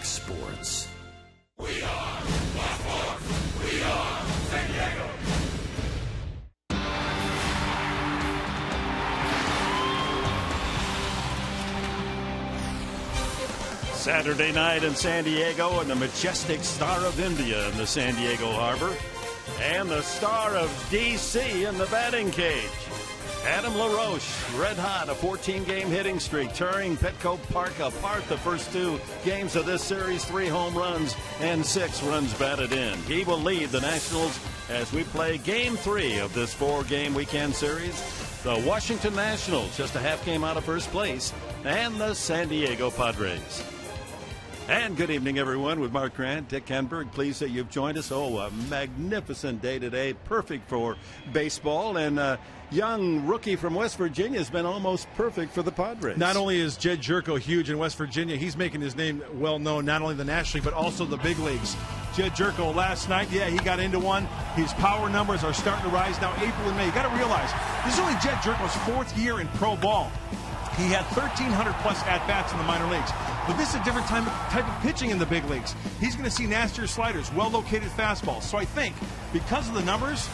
sports. We are Black Hawks. We are San Diego. Saturday night in San Diego, and the majestic Star of India in the San Diego Harbor, and the Star of D.C. in the batting cage. Adam LaRoche, red hot, a 14-game hitting streak, tearing Petco Park apart the first two games of this series, 3 home runs and 6 runs batted in. He will lead the Nationals as we play Game 3 of this 4-game weekend series. The Washington Nationals, just a half game out of first place, and the San Diego Padres. And good evening, everyone, with Mark Grant, Dick Henberg. Pleased that you've joined us. Oh, a magnificent day today, perfect for baseball. And a young rookie from West Virginia has been almost perfect for the Padres. Not only is Jed Jerko huge in West Virginia, he's making his name well known, not only the nationally, but also the big leagues. Jed Jerko last night, he got into one. His power numbers are starting to rise now, April and May. You got to realize, this is only Jed Jerko's 4th year in pro ball. He had 1,300-plus at-bats in the minor leagues. But this is a different type of pitching in the big leagues. He's going to see nastier sliders, well-located fastballs. So I think because of the numbers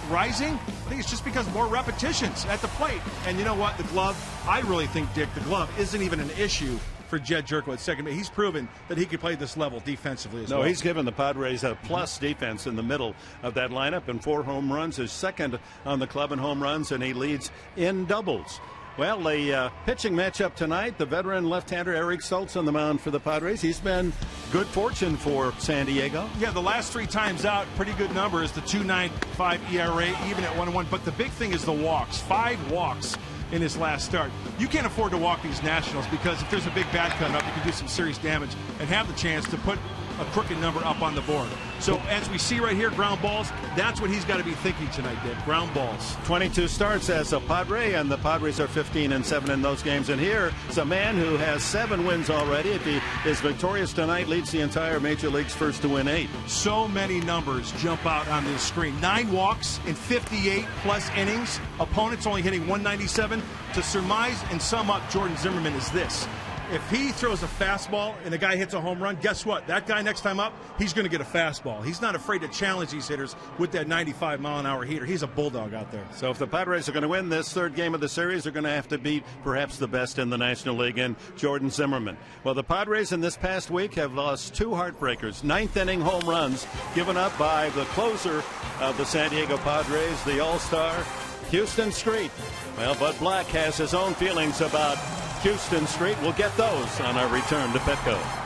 rising, I think it's just because more repetitions at the plate. And you know what? The glove, I really think, Dick, the glove isn't even an issue for Jed Jerko at second base. He's proven that he can play this level defensively as well. No, he's given the Padres a plus defense in the middle of that lineup, and 4 home runs, his second on the club in home runs, and he leads in doubles. Well, the pitching matchup tonight, the veteran left-hander Eric Stoltz on the mound for the Padres. He's been good fortune for San Diego. Yeah, the last 3 times out, pretty good numbers. The 2.95 ERA, even at 1-1. But the big thing is the walks. 5 walks in his last start. You can't afford to walk these Nationals because if there's a big bat coming up, you can do some serious damage and have the chance to put a crooked number up on the board. So as we see right here, ground balls, that's what he's got to be thinking tonight, Dick. Ground balls. 22 starts as a Padre, and the Padres are 15-7 in those games. And here is a man who has 7 wins already. If he is victorious tonight, leads the entire Major League's first to win 8. So many numbers jump out on this screen. 9 walks in 58-plus innings. Opponents only hitting 197. To surmise and sum up Jordan Zimmermann is this. If he throws a fastball and a guy hits a home run, guess what? That guy next time up, he's going to get a fastball. He's not afraid to challenge these hitters with that 95-mile-an-hour heater. He's a bulldog out there. So if the Padres are going to win this 3rd game of the series, they're going to have to beat perhaps the best in the National League in Jordan Zimmermann. Well, the Padres in this past week have lost 2 heartbreakers. 9th-inning home runs given up by the closer of the San Diego Padres, the All-Star, Houston Street. Well, Bud Black has his own feelings about Houston Street. We'll get those on our return to Petco.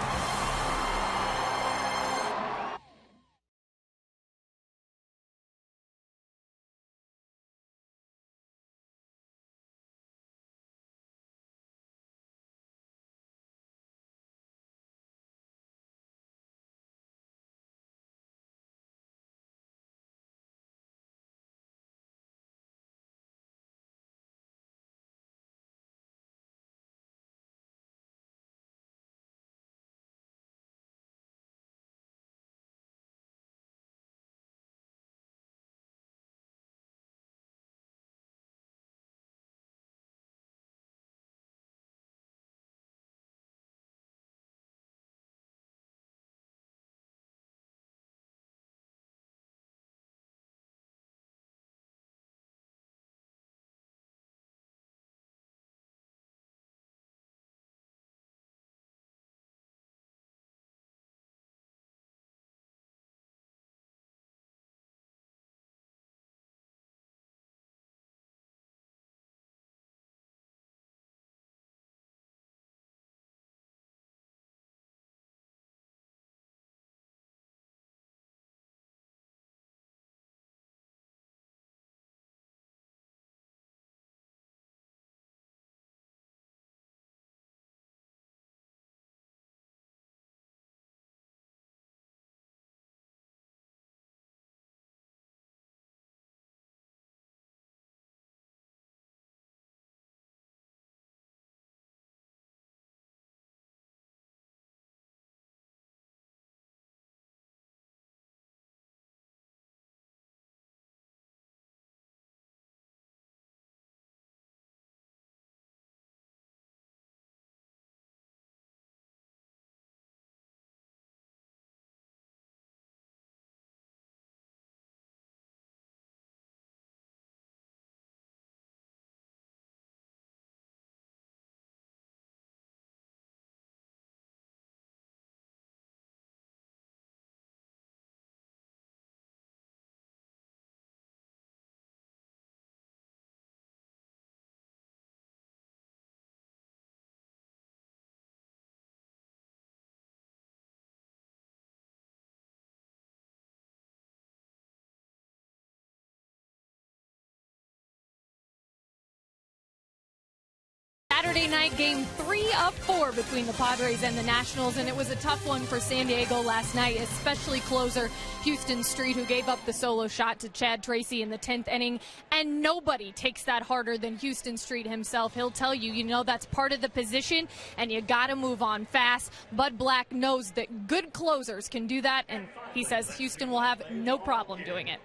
night, game 3 of 4 between the Padres and the Nationals, and it was a tough one for San Diego last night, especially closer Houston Street, who gave up the solo shot to Chad Tracy in the 10th inning, and nobody takes that harder than Houston Street himself. He'll tell you, that's part of the position, and you got to move on fast. Bud Black knows that good closers can do that, and he says Houston will have no problem doing it.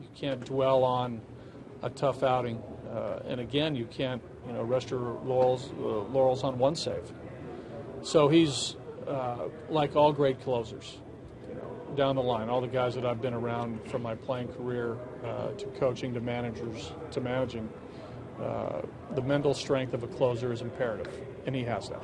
You can't dwell on a tough outing, and again, you can't rest your laurels on one save. So he's like all great closers, down the line. All the guys that I've been around from my playing career to coaching to managers to managing, the mental strength of a closer is imperative, and he has that.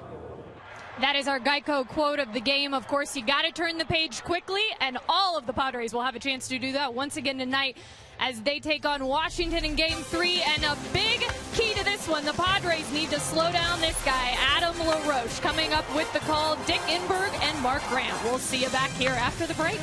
That is our Geico quote of the game. Of course, you got to turn the page quickly, and all of the Padres will have a chance to do that once again tonight as they take on Washington in Game 3. And a big key to this one, the Padres need to slow down this guy, Adam LaRoche, coming up with the call, Dick Enberg and Mark Grant. We'll see you back here after the break.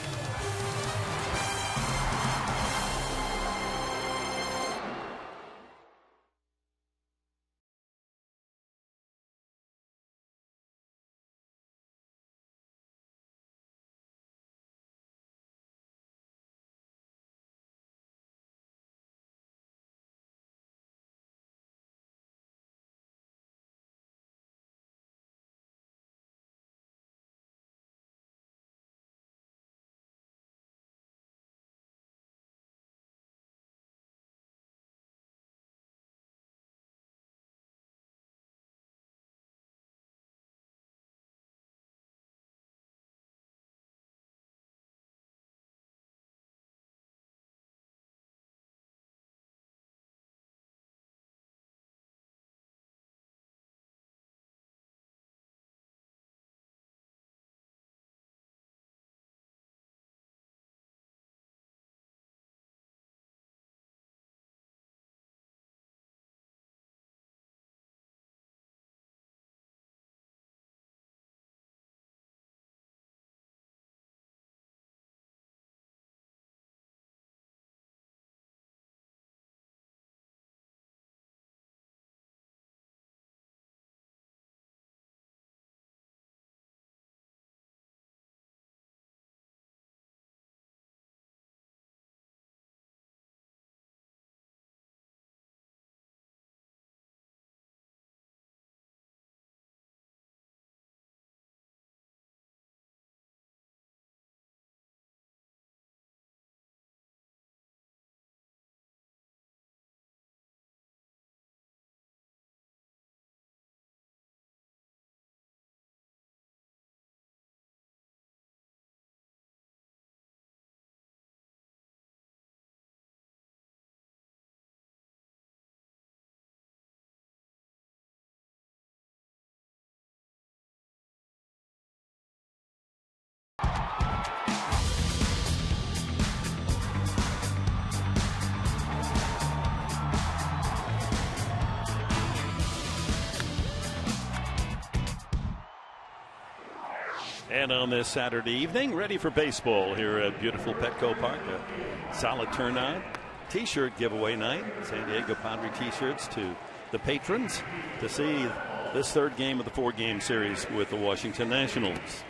And on this Saturday evening, ready for baseball here at beautiful Petco Park. A solid turnout. T-shirt giveaway night. San Diego Padre T-shirts to the patrons to see this third game of the 4-game series with the Washington Nationals.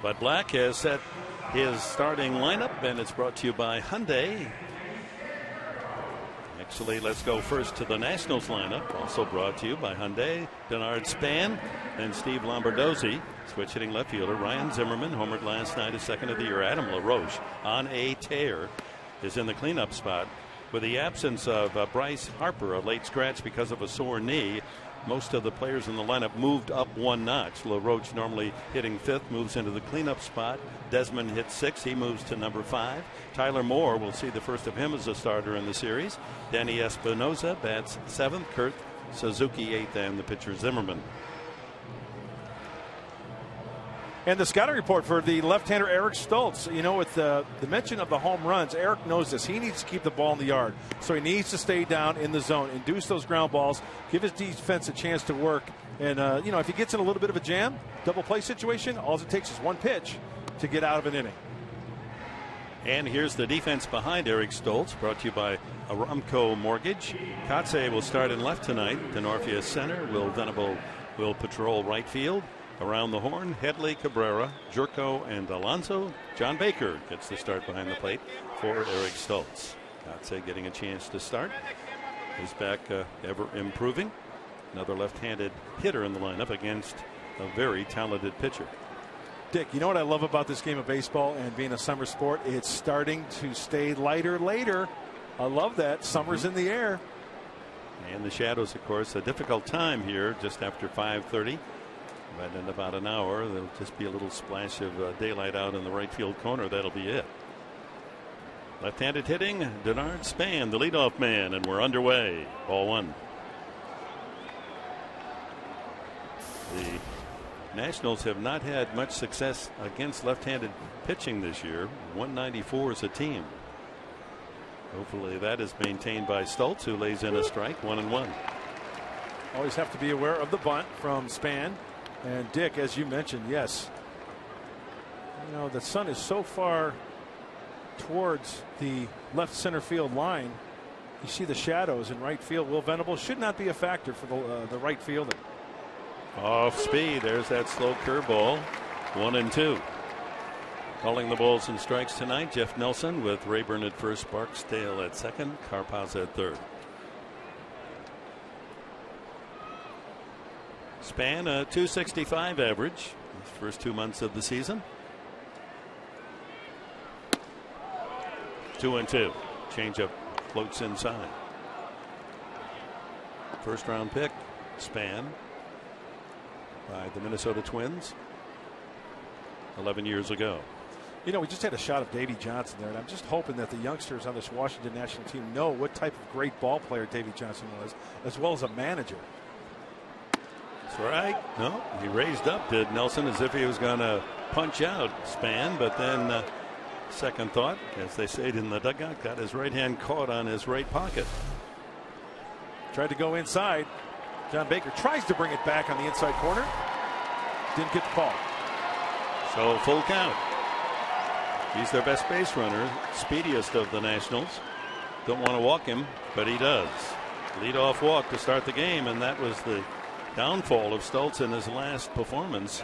Bud Black has set his starting lineup, and it's brought to you by Hyundai. Actually, let's go first to the Nationals lineup, also brought to you by Hyundai. Denard Span and Steve Lombardozzi. Switch hitting left fielder Ryan Zimmerman, homered last night, his second of the year. Adam LaRoche on a tear is in the cleanup spot. With the absence of Bryce Harper, a late scratch because of a sore knee, most of the players in the lineup moved up one notch. LaRoche, normally hitting fifth, moves into the cleanup spot. Desmond hits sixth. He moves to number 5. Tyler Moore, will see the first of him as a starter in the series. Danny Espinoza bats 7th. Kurt Suzuki 8th, and the pitcher Zimmerman. And the scouting report for the left-hander Eric Stoltz. With the mention of the home runs, Eric knows this. He needs to keep the ball in the yard. So he needs to stay down in the zone, induce those ground balls, give his defense a chance to work. And, if he gets in a little bit of a jam, double play situation, all it takes is one pitch to get out of an inning. And here's the defense behind Eric Stoltz, brought to you by Aramco Mortgage. Kotze will start in left tonight. Denorfia center. Will Venable will patrol right field. Around the horn, Headley, Cabrera, Jurko, and Alonso. John Baker gets the start behind the plate for Eric Stoltz. Kotze getting a chance to start. His back ever improving. Another left-handed hitter in the lineup against a very talented pitcher. Dick, you know what I love about this game of baseball and being a summer sport? It's starting to stay lighter later. I love that. Summer's in the air. And the shadows, of course, a difficult time here just after 5:30. But in about an hour, there'll just be a little splash of daylight out in the right field corner. That'll be it. Left-handed hitting, Denard Span, the leadoff man, and we're underway. Ball one. The Nationals have not had much success against left-handed pitching this year. 194 as a team. Hopefully that is maintained by Stoltz, who lays in a strike, 1-1. Always have to be aware of the bunt from Span. And Dick, as you mentioned, yes, you know, the sun is so far towards the left center field line. You see the shadows in right field. Will Venable should not be a factor for the right fielder. Off speed. There's that slow curveball. 1-2. Calling the balls and strikes tonight, Jeff Nelson with Rayburn at first, Barksdale at second, Carpaz at third. Span a .265 average his first 2 months of the season. 2-2. Changeup floats inside. First round pick, Span, by the Minnesota Twins 11 years ago. You know, we just had a shot of Davey Johnson there, and I'm just hoping that the youngsters on this Washington national team know what type of great ball player Davey Johnson was, as well as a manager. That's right. No, he raised up, did Nelson, as if he was going to punch out Span, but then second thought, as they say in the dugout, got his right hand caught on his right pocket. Tried to go inside. John Baker tries to bring it back on the inside corner. Didn't get the call. So full count. He's their best base runner, speediest of the Nationals. Don't want to walk him, but he does. Lead-off walk to start the game, and that was the downfall of Stoltz in his last performance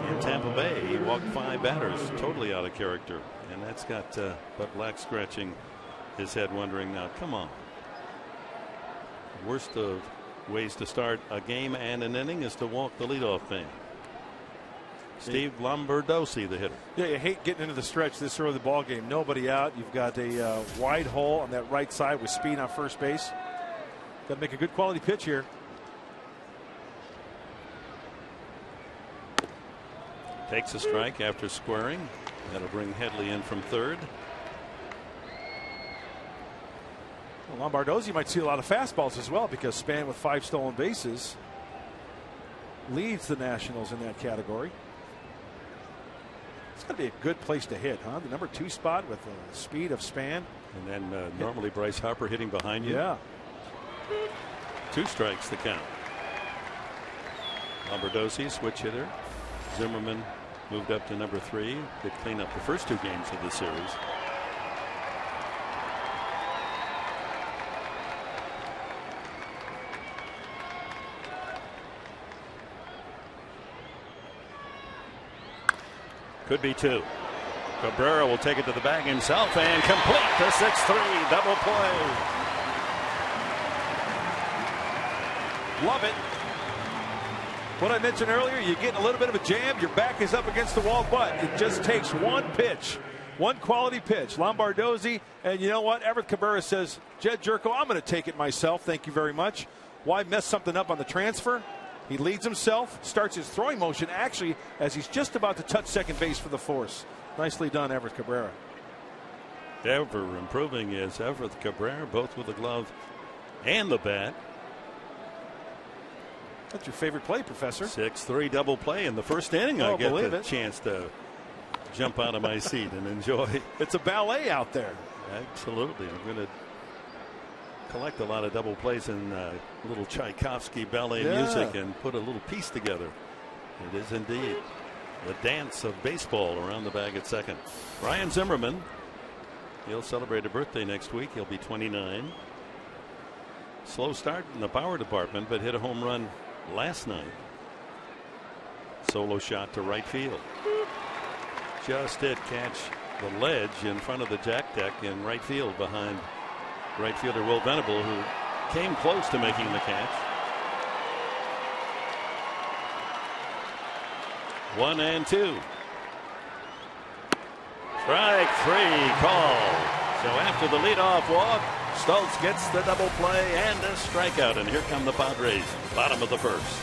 in Tampa Bay. He walked 5 batters, totally out of character, and that's got Bud Black scratching his head, wondering, now, come on. Worst of ways to start a game and an inning is to walk the leadoff man. Steve Lombardozzi, the hitter. Yeah, you hate getting into the stretch this early in the ball game. Nobody out. You've got a wide hole on that right side with speed on first base. Got to make a good quality pitch here. Takes a strike after squaring. That'll bring Headley in from third. Well, Lombardozzi might see a lot of fastballs as well, because Span with 5 stolen bases leads the Nationals in that category. It's going to be a good place to hit, huh? The number 2 spot with the speed of Span. And then normally Bryce Harper hitting behind you. Yeah. 2 strikes the count. Lombardozzi, switch hitter. Zimmerman moved up to number 3. Could clean up the first 2 games of the series. Could be 2. Cabrera will take it to the bag himself and complete the 6-3 double play. Love it. What I mentioned earlier, you get a little bit of a jam, your back is up against the wall, but it just takes one pitch, one quality pitch. Lombardozzi, and you know what? Everett Cabrera says, Jed Jurko, I'm going to take it myself. Thank you very much. Why mess something up on the transfer? He leads himself, starts his throwing motion actually as he's just about to touch second base for the force. Nicely done, Everett Cabrera. Ever improving is Everett Cabrera, both with the glove and the bat. That's your favorite play, Professor. 6-3 double play in the first inning. I get the chance to jump out of my seat and enjoy. It's a ballet out there. Absolutely. I'm going to collect a lot of double plays in little Tchaikovsky ballet music and put a little piece together. It is indeed the dance of baseball around the bag at second. Ryan Zimmerman He'll celebrate a birthday next week. He'll be 29. Slow start in the power department, but hit a home run last night. Solo shot to right field. Just did catch the ledge in front of the jack deck in right field behind right fielder Will Venable, who came close to making the catch. 1-2. Strike 3 call. So after the leadoff walk, Stoltz gets the double play and a strikeout. And here come the Padres, bottom of the first.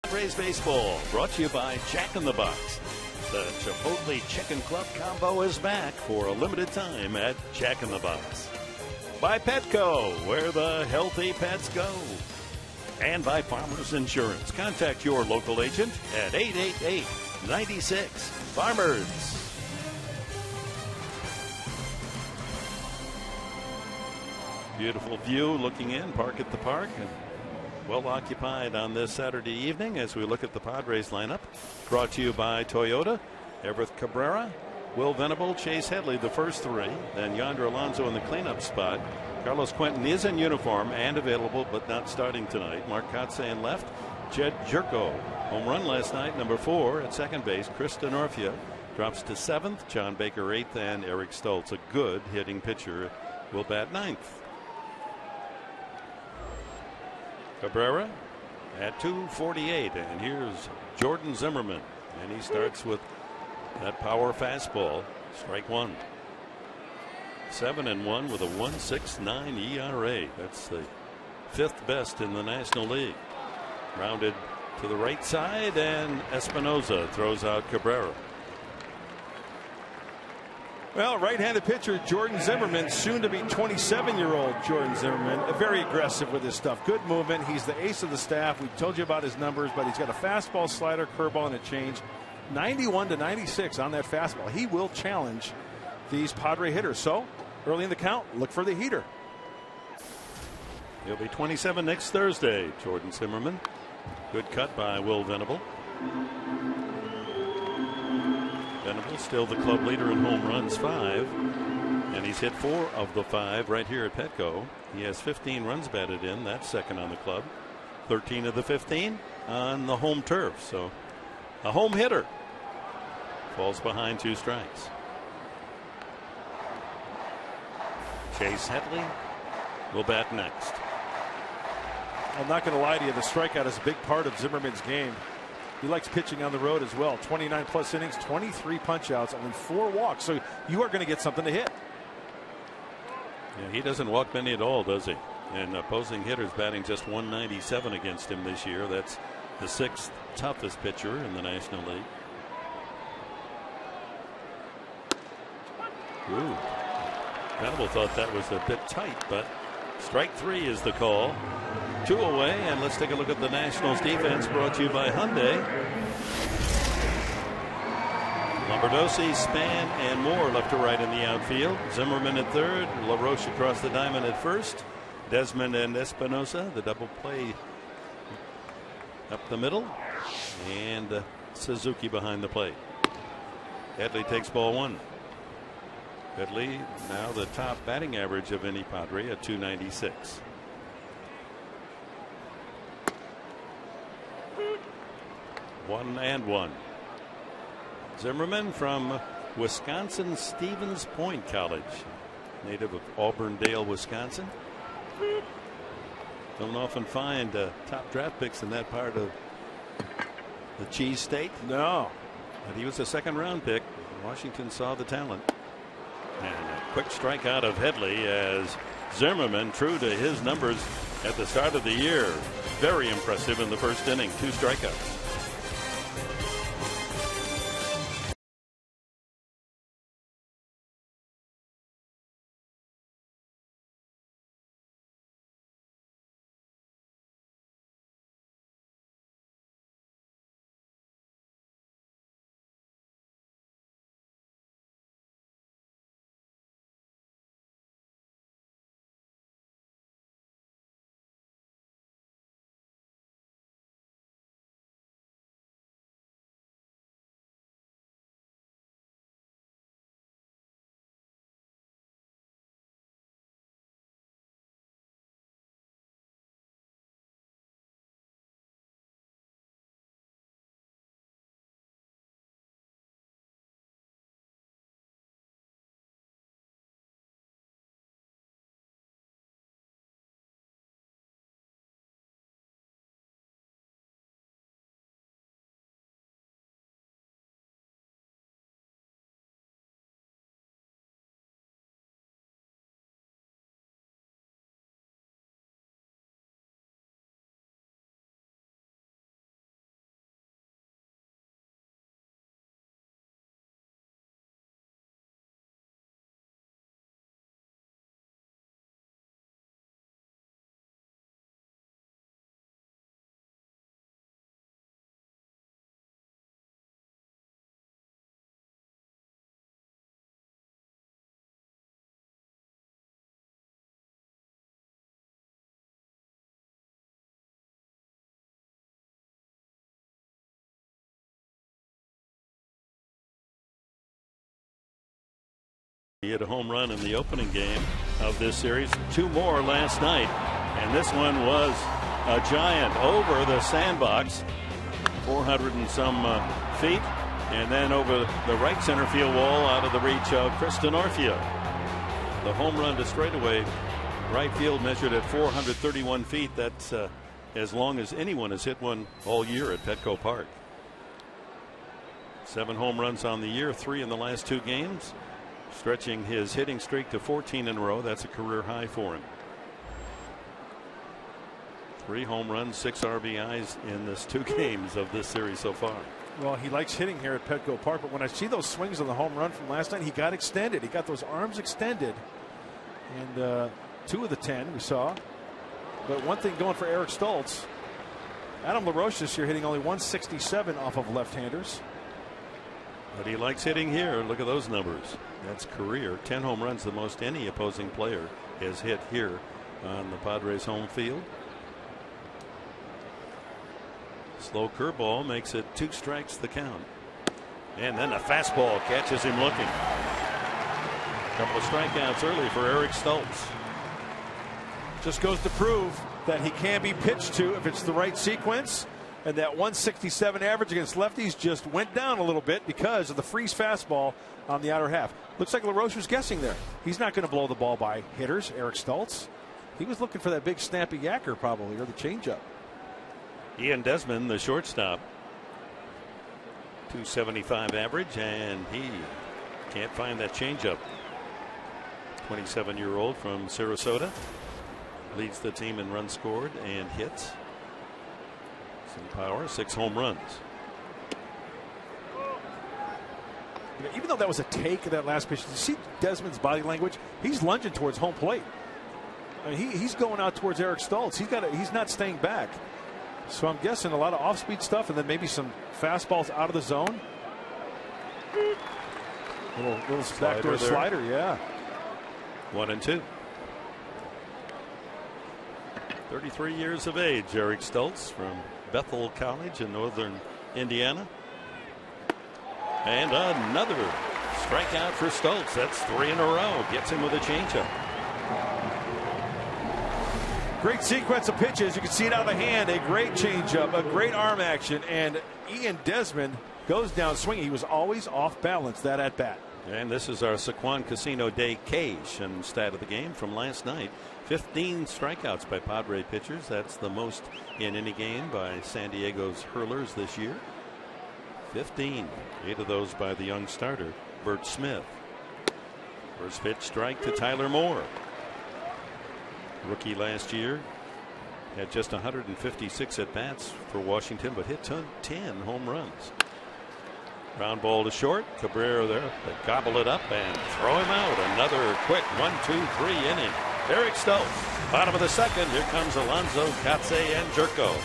Padres baseball brought to you by Jack in the Box. The Chipotle Chicken Club combo is back for a limited time at Jack in the Box. By Petco, where the healthy pets go. And by Farmers Insurance. Contact your local agent at 888-96-FARMERS. Beautiful view looking in, park at the park. And well occupied on this Saturday evening as we look at the Padres lineup. Brought to you by Toyota. Everett Cabrera, Will Venable, Chase Headley, the first three. Then Yonder Alonso in the cleanup spot. Carlos Quentin is in uniform and available, but not starting tonight. Mark Kotze in left. Jed Jerko, home run last night, number 4 at second base. Chris Denorfia drops to 7th. John Baker 8th, and Eric Stoltz, a good hitting pitcher, will bat 9th. Cabrera at 248, and here's Jordan Zimmerman, and he starts with that power fastball. Strike 1. 7-1 with a 1.69 ERA. That's the 5th best in the National League. Rounded to the right side, and Espinoza throws out Cabrera. Well, right-handed pitcher Jordan Zimmerman, soon to be 27-year-old Jordan Zimmerman, very aggressive with his stuff. Good movement. He's the ace of the staff. We told you about his numbers, but he's got a fastball, slider, curveball, and a change. 91 to 96 on that fastball. He will challenge these Padre hitters. So early in the count, look for the heater. He'll be 27 next Thursday. Jordan Zimmerman. Good cut by Will Venable. Venable still the club leader in home runs, 5, and he's hit 4 of the 5 right here at Petco. He has 15 runs batted in. That's second on the club. 13 of the 15 on the home turf. So a home hitter. Falls behind 2 strikes. Chase Headley will bat next. I'm not going to lie to you, the strikeout is a big part of Zimmerman's game. He likes pitching on the road as well. 29 plus innings, 23 punch outs, only 4 walks. So you are going to get something to hit. Yeah, he doesn't walk many at all, does he? And opposing hitters batting just 197 against him this year. That's the 6th toughest pitcher in the National League. Ooh. Venable thought that was a bit tight, but strike 3 is the call. 2 away, and let's take a look at the Nationals defense, brought to you by Hyundai. Lombardozzi, Span, and Moore left to right in the outfield. Zimmerman at third. LaRoche across the diamond at first. Desmond and Espinosa, the double play up the middle. And Suzuki behind the plate. Headley takes ball one. Headley now the top batting average of any Padre at .296. 1-1. Zimmerman from Wisconsin Stevens Point College, native of Auburndale, Wisconsin. Don't often find top draft picks in that part of the cheese state. No. But he was a second-round pick. Washington saw the talent. And a quick strikeout of Headley as Zimmerman, true to his numbers at the start of the year, very impressive in the first inning. 2 strikeouts. He hit a home run in the opening game of this series. 2 more last night, and this one was a giant over the sandbox, 400 and some feet, and then over the right center field wall out of the reach of Kristen Orfia. The home run to straightaway right field measured at 431 feet. That's as long as anyone has hit one all year at Petco Park. 7 home runs on the year, 3 in the last 2 games. Stretching his hitting streak to 14 in a row. That's a career high for him. 3 home runs, 6 RBIs in this 2 games of this series so far. Well, he likes hitting here at Petco Park, but when I see those swings on the home run from last night, he got extended. He got those arms extended. And 2 of the 10 we saw. But one thing going for Eric Stoltz, Adam LaRoche this year hitting only 167 off of left-handers. But he likes hitting here. Look at those numbers. That's career. 10 home runs, the most any opposing player has hit here on the Padres home field. Slow curveball makes it 2 strikes the count. And then a fastball catches him looking. Couple of strikeouts early for Eric Stoltz. Just goes to prove that he can be pitched to if it's the right sequence. And that 167 average against lefties just went down a little bit because of the freeze fastball on the outer half. Looks like LaRoche was guessing there. He's not going to blow the ball by hitters, Eric Stoltz. He was looking for that big snappy yacker probably, or the changeup. Ian Desmond, the shortstop, 275 average, and he can't find that changeup. 27-year-old from Sarasota leads the team in runs scored and hits. Some power, 6 home runs. Even though that was a take of that last pitch, you see Desmond's body language. He's lunging towards home plate. I mean, he's going out towards Eric Stoltz. He's not staying back. So I'm guessing a lot of off-speed stuff, and then maybe some fastballs out of the zone. Little backdoor slider, yeah. 1-2. 33 years of age, Eric Stoltz from Bethel College in northern Indiana. And another strikeout for Stoltz. That's 3 in a row. Gets him with a changeup. Great sequence of pitches. You can see it out of the hand. A great changeup, a great arm action, and Ian Desmond goes down swinging. He was always off balance that at bat. And this is our Saquon Casino Day Cage and stat of the game from last night. 15 strikeouts by Padre pitchers. That's the most in any game by San Diego's hurlers this year. 15. 8 of those by the young starter, Bert Smith. First pitch strike to Tyler Moore. Rookie last year. Had just 156 at bats for Washington, but hit 10 home runs. Ground ball to short. Cabrera there. They gobble it up and throw him out. Another quick 1-2-3 inning. Eric Stoltz. Bottom of the second. Here comes Alonso, Katze, and Jerko.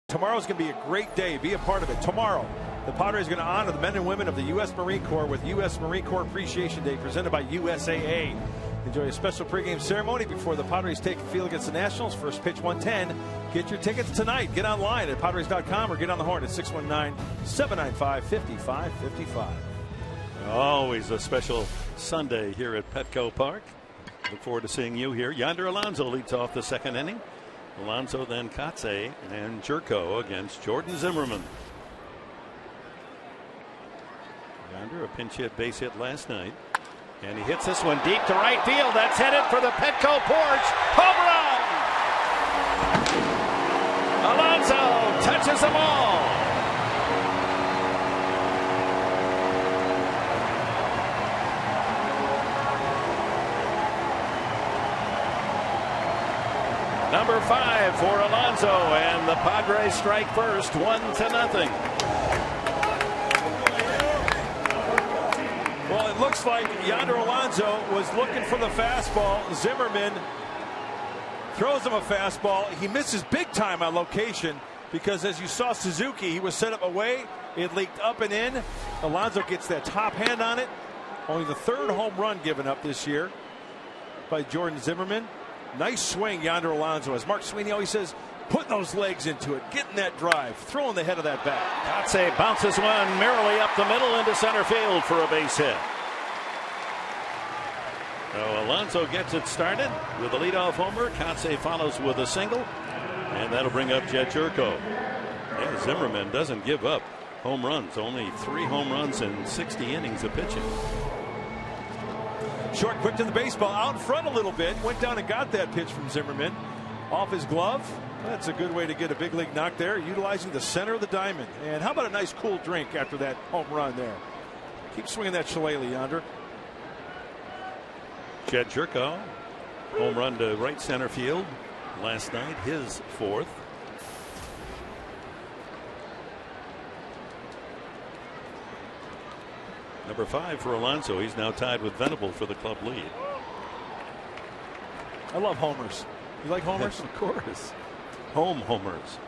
Tomorrow's going to be a great day. Be a part of it. Tomorrow, the Padres are going to honor the men and women of the U.S. Marine Corps with U.S. Marine Corps Appreciation Day presented by USAA. Enjoy a special pregame ceremony before the Padres take the field against the Nationals. First pitch 1:10. Get your tickets tonight. Get online at Padres.com or get on the horn at 619-795-5555. Always a special Sunday here at Petco Park. Look forward to seeing you here. Yonder Alonso leads off the second inning. Alonso, then Katze, and Jerko against Jordan Zimmerman. Yonder, a pinch hit, base hit last night. And he hits this one deep to right field. That's headed for the Petco porch. Home run! Alonso touches them all. Number 5 for Alonso, and the Padres strike first, 1-0. Well, it looks like Yonder Alonso was looking for the fastball. Zimmerman throws him a fastball. He misses big time on location because, as you saw Suzuki, he was set up away. It leaked up and in. Alonso gets that top hand on it. Only the 3rd home run given up this year by Jordan Zimmerman. Nice swing, Yonder Alonso. As Mark Sweeney always says, putting those legs into it, getting that drive, throwing the head of that bat. Katze bounces one merrily up the middle into center field for a base hit. So Alonso gets it started with a leadoff homer. Katze follows with a single, and that'll bring up Jed Jerko. Yeah, Zimmerman doesn't give up home runs. Only 3 home runs in 60 innings of pitching. Short, quick to the baseball, out in front a little bit. Went down and got that pitch from Zimmerman. off his glove. That's a good way to get a big league knock there, utilizing the center of the diamond. And how about a nice cool drink after that home run there? Keep swinging that shillelagh, Yonder. Jed Jerko, home run to right center field last night, his 4th. Number 5 for Alonso. He's now tied with Venable for the club lead. I love homers. You like homers? Of course. Home homers.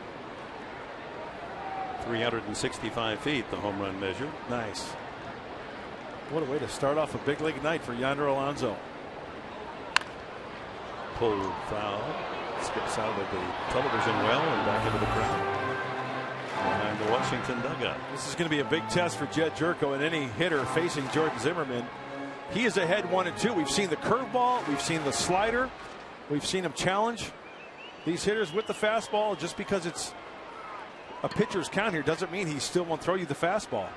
365 feet, the home run measure. Nice. What a way to start off a big league night for Yonder Alonso. Pulled foul. Skips out of the television well and back into the crowd. Behind the Washington dugout. This is going to be a big test for Jed Jerko and any hitter facing Jordan Zimmerman. He is ahead 1-2. We've seen the curveball. We've seen the slider. We've seen him challenge these hitters with the fastball. Just because it's a pitcher's count here doesn't mean he still won't throw you the fastball.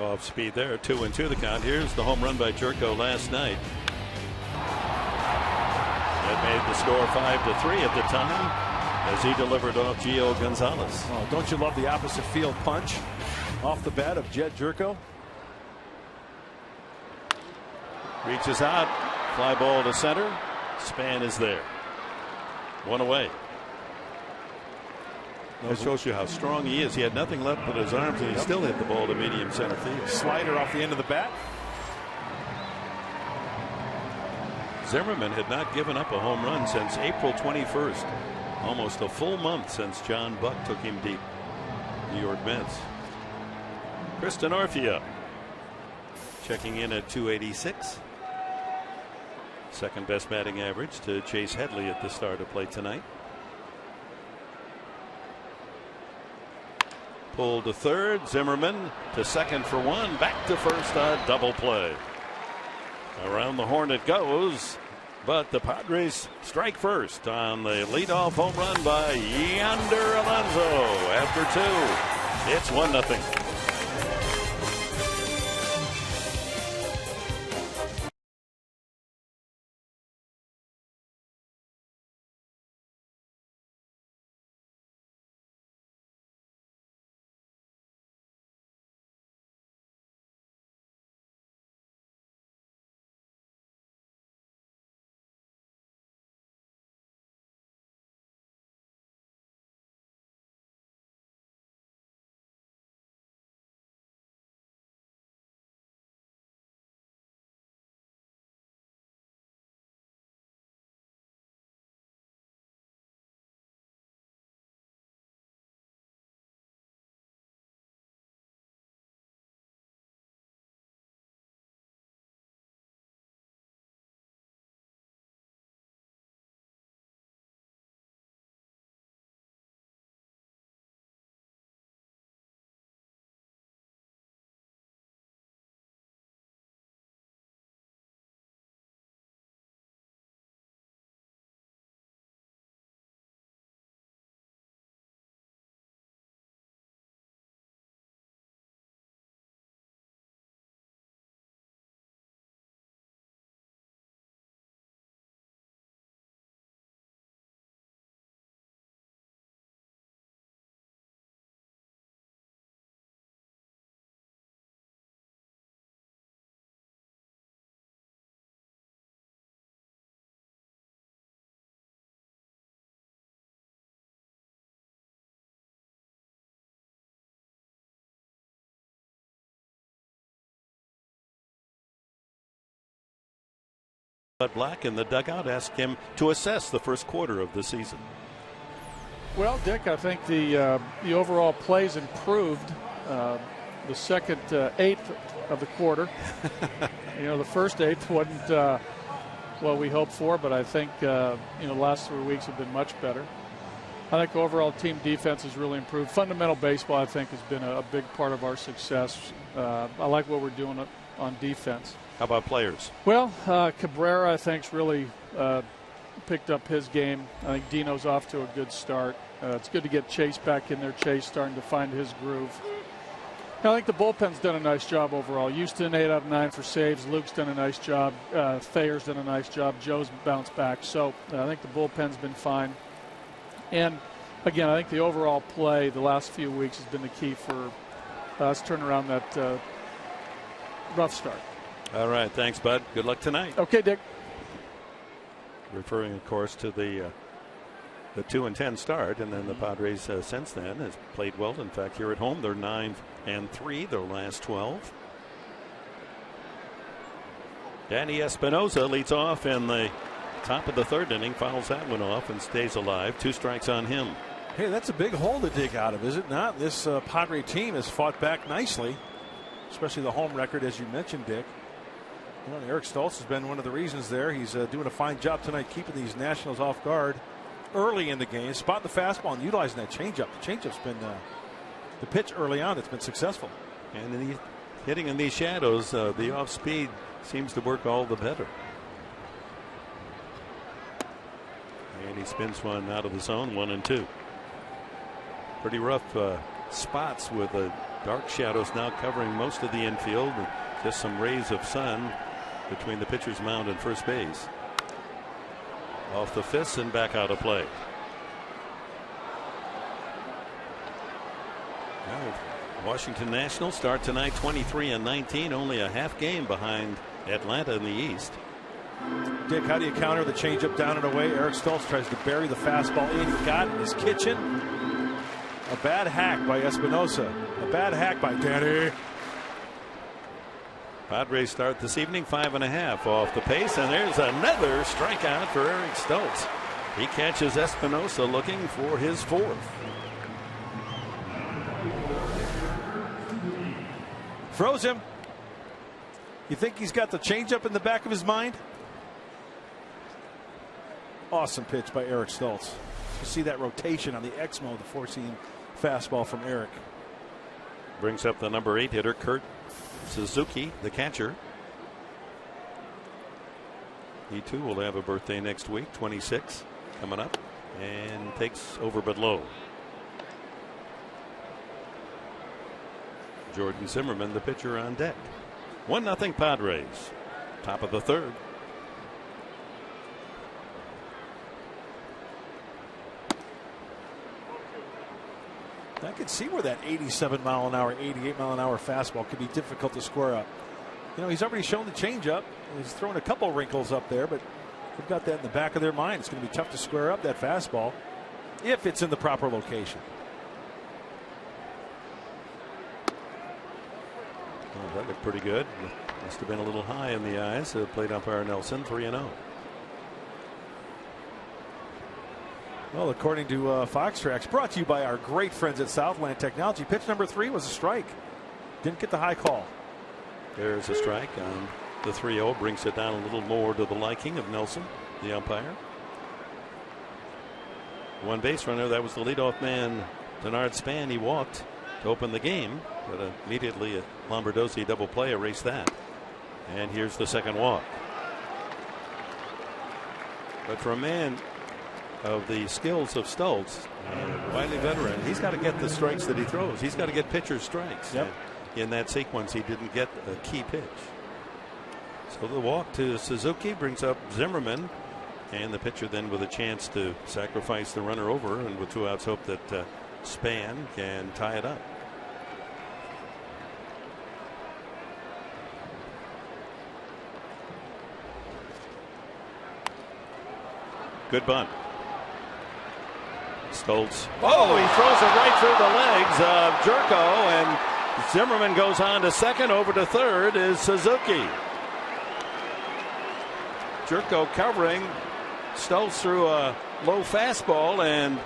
Off speed there. 2-2 the count. Here's the home run by Jerko last night. That made the score 5-3 at the time as he delivered off Gio Gonzalez. Oh, don't you love the opposite field punch off the bat of Jed Jerko? Reaches out. Fly ball to center. Span is there. 1 away. That shows you how strong he is. He had nothing left but his arms, and he still hit the ball to medium center field. Slider off the end of the bat. Zimmerman had not given up a home run since April 21st. Almost a full month since John Buck took him deep. New York Mets. Kristen Orfia checking in at 286. Second best batting average to Chase Headley at the start of play tonight. Pulled to third. Zimmerman to second for 1. Back to first on double play. Around the horn it goes. But the Padres strike first on the leadoff home run by Yonder Alonso. After 2, it's 1-0. But Black in the dugout asked him to assess the first quarter of the season. Well, Dick, I think the overall plays improved. The second eighth of the quarter. The first eighth wasn't what we hoped for, but I think the last 3 weeks have been much better. I think overall team defense has really improved. Fundamental baseball, I think, has been a big part of our success. I like what we're doing on defense. How about players? Well, Cabrera, I think, has really picked up his game. I think Dino's off to a good start. It's good to get Chase back in there. Chase starting to find his groove. I think the bullpen's done a nice job overall. Houston, 8 out of 9 for saves. Luke's done a nice job. Thayer's done a nice job. Joe's bounced back. So I think the bullpen's been fine. And, again, I think the overall play the last few weeks has been the key for us turning around that rough start. All right. Thanks, Bud. Good luck tonight. Okay, Dick. Referring, of course, to the 2-10 start, and then the Padres since then has played well. In fact, here at home, they're 9-3 their last 12. Danny Espinosa leads off in the top of the third inning, fouls that one off and stays alive. 2 strikes on him. Hey, that's a big hole to dig out of, is it not? This Padre team has fought back nicely, especially the home record, as you mentioned, Dick. Well, Eric Stoltz has been one of the reasons there. He's doing a fine job tonight keeping these Nationals off guard early in the game, spotting the fastball and utilizing that changeup. The changeup's been the pitch early on that's been successful. And hitting in these shadows, the off speed seems to work all the better. And he spins one out of the zone, 1-2. Pretty rough spots with the dark shadows now covering most of the infield, and just some rays of sun between the pitcher's mound and first base. Off the fist and back out of play. Well, Washington Nationals start tonight 23-19, only a half game behind Atlanta in the East. Dick, how do you counter the changeup down and away? Eric Stoltz tries to bury the fastball in. He got it in his kitchen. A bad hack by Espinosa. A bad hack by Danny. Padres start this evening 5.5 off the pace, and there's another strikeout for Eric Stoltz. He catches Espinosa looking for his 4th. Throws him. You think he's got the changeup in the back of his mind? Awesome pitch by Eric Stoltz. You see that rotation on the X mode, the 4-seam fastball from Eric. Brings up the number 8 hitter, Kurt Suzuki, the catcher. He too will have a birthday next week, 26 coming up, and takes over but low. Jordan Zimmerman, the pitcher, on deck. 1-0 Padres. Top of the third. I could see where that 87 mile an hour, 88 mile an hour fastball could be difficult to square up. You know, he's already shown the changeup. He's thrown a couple wrinkles up there, but they've got that in the back of their mind. It's going to be tough to square up that fastball if it's in the proper location. Oh, that looked pretty good. Must have been a little high in the eyes. Plate umpire Nelson, 3-0. Well, according to Fox Tracks, brought to you by our great friends at Southland Technology, pitch number 3 was a strike. Didn't get the high call. There's a strike on the 3-0. Brings it down a little more to the liking of Nelson, the umpire. One base runner, that was the leadoff man, Denard Span. He walked to open the game, but immediately a Lombardozzi double play erased that. And here's the second walk. But for a man of the skills of Stoltz, wily veteran, he's got to get the strikes that he throws. He's got to get pitcher strikes. Yep. In that sequence, he didn't get a key pitch. So the walk to Suzuki brings up Zimmerman, and the pitcher then with a chance to sacrifice the runner over, and with 2 outs hope that Span can tie it up. Good bunt. Stoltz. Oh, he throws it right through the legs of Jerko, and Zimmerman goes on to second. Over to third is Suzuki. Jerko covering. Stoltz threw a low fastball, and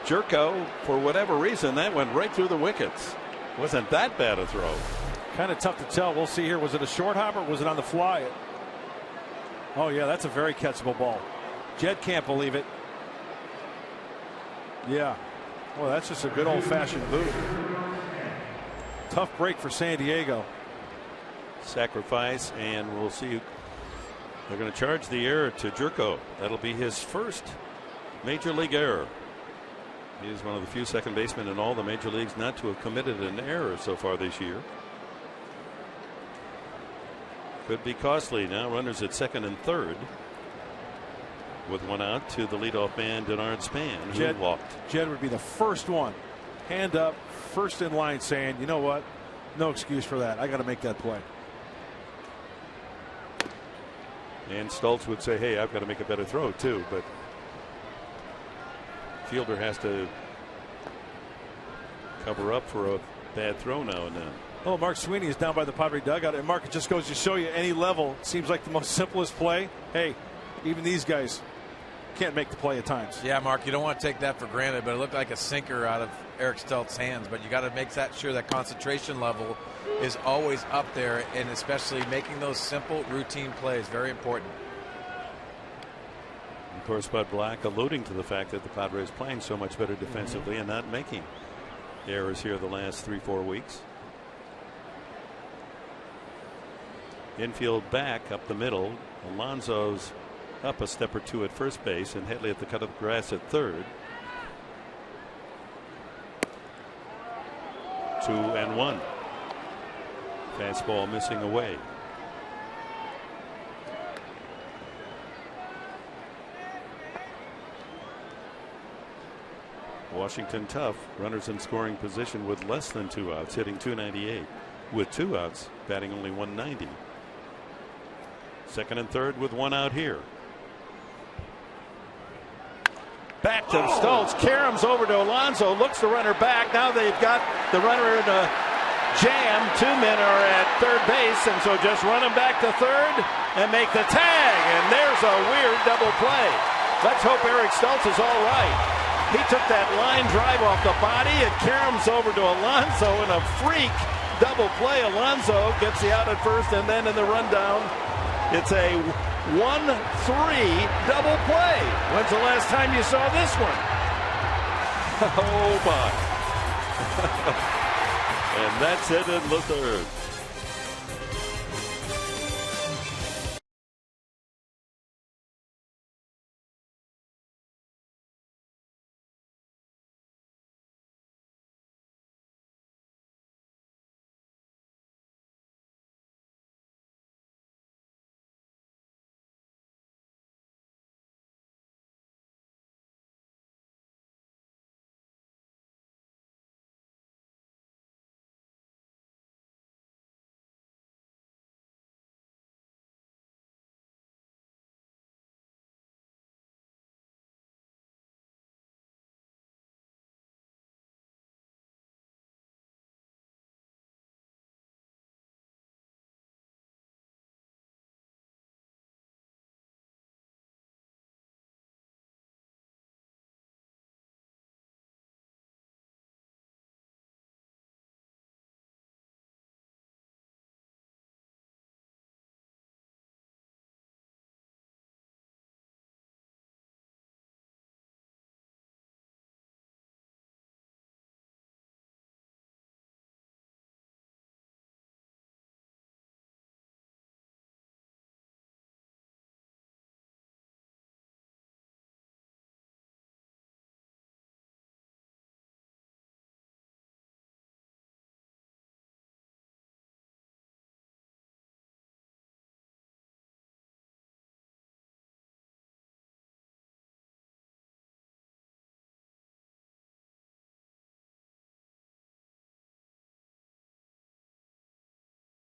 Jerko, for whatever reason, that went right through the wickets. Wasn't that bad a throw. Kind of tough to tell. We'll see here. Was it a short hop or was it on the fly? Oh, yeah, that's a very catchable ball. Jed can't believe it. Yeah. Well, that's just a good old-fashioned boot. Tough break for San Diego. Sacrifice, and we'll see. They're going to charge the error to Jerko. That'll be his first major league error. He's one of the few second basemen in all the major leagues not to have committed an error so far this year. Could be costly. Now runners at second and third with one out to the leadoff man Denard Span, who walked. Jed would be the first one, hand up, first in line, saying, you know what, no excuse for that. I got to make that play. And Stultz would say, hey, I've got to make a better throw too, but fielder has to cover up for a bad throw now and then. Oh, Mark Sweeney is down by the Padre dugout, and Mark, it just goes to show you any level seems like the most simplest play. Hey, even these guys can't make the play at times. Yeah, Mark, you don't want to take that for granted, but it looked like a sinker out of Eric Stultz's hands. But you got to make sure that concentration level is always up there, and especially making those simple routine plays, very important. Of course, Bud Black alluding to the fact that the Padres playing so much better defensively and not making errors here the last 3-4 weeks. Infield back up the middle. Alonso's up a step or two at first base, and Headley at the cut of the grass at third. 2-1. Fastball missing away. Washington tough. Runners in scoring position with less than 2 outs, hitting .298. With 2 outs, batting only .190. Second and third with 1 out here. Back to Stultz. Karams over to Alonso. Looks the runner back. Now they've got the runner in a jam. 2 men are at third base, and so just run him back to third and make the tag. And there's a weird double play. Let's hope Eric Stultz is all right. He took that line drive off the body, and Karams over to Alonso in a freak double play. Alonso gets the out at first, and then in the rundown, it's a 1-3 double play. When's the last time you saw this one? Oh my. And that's it in the third.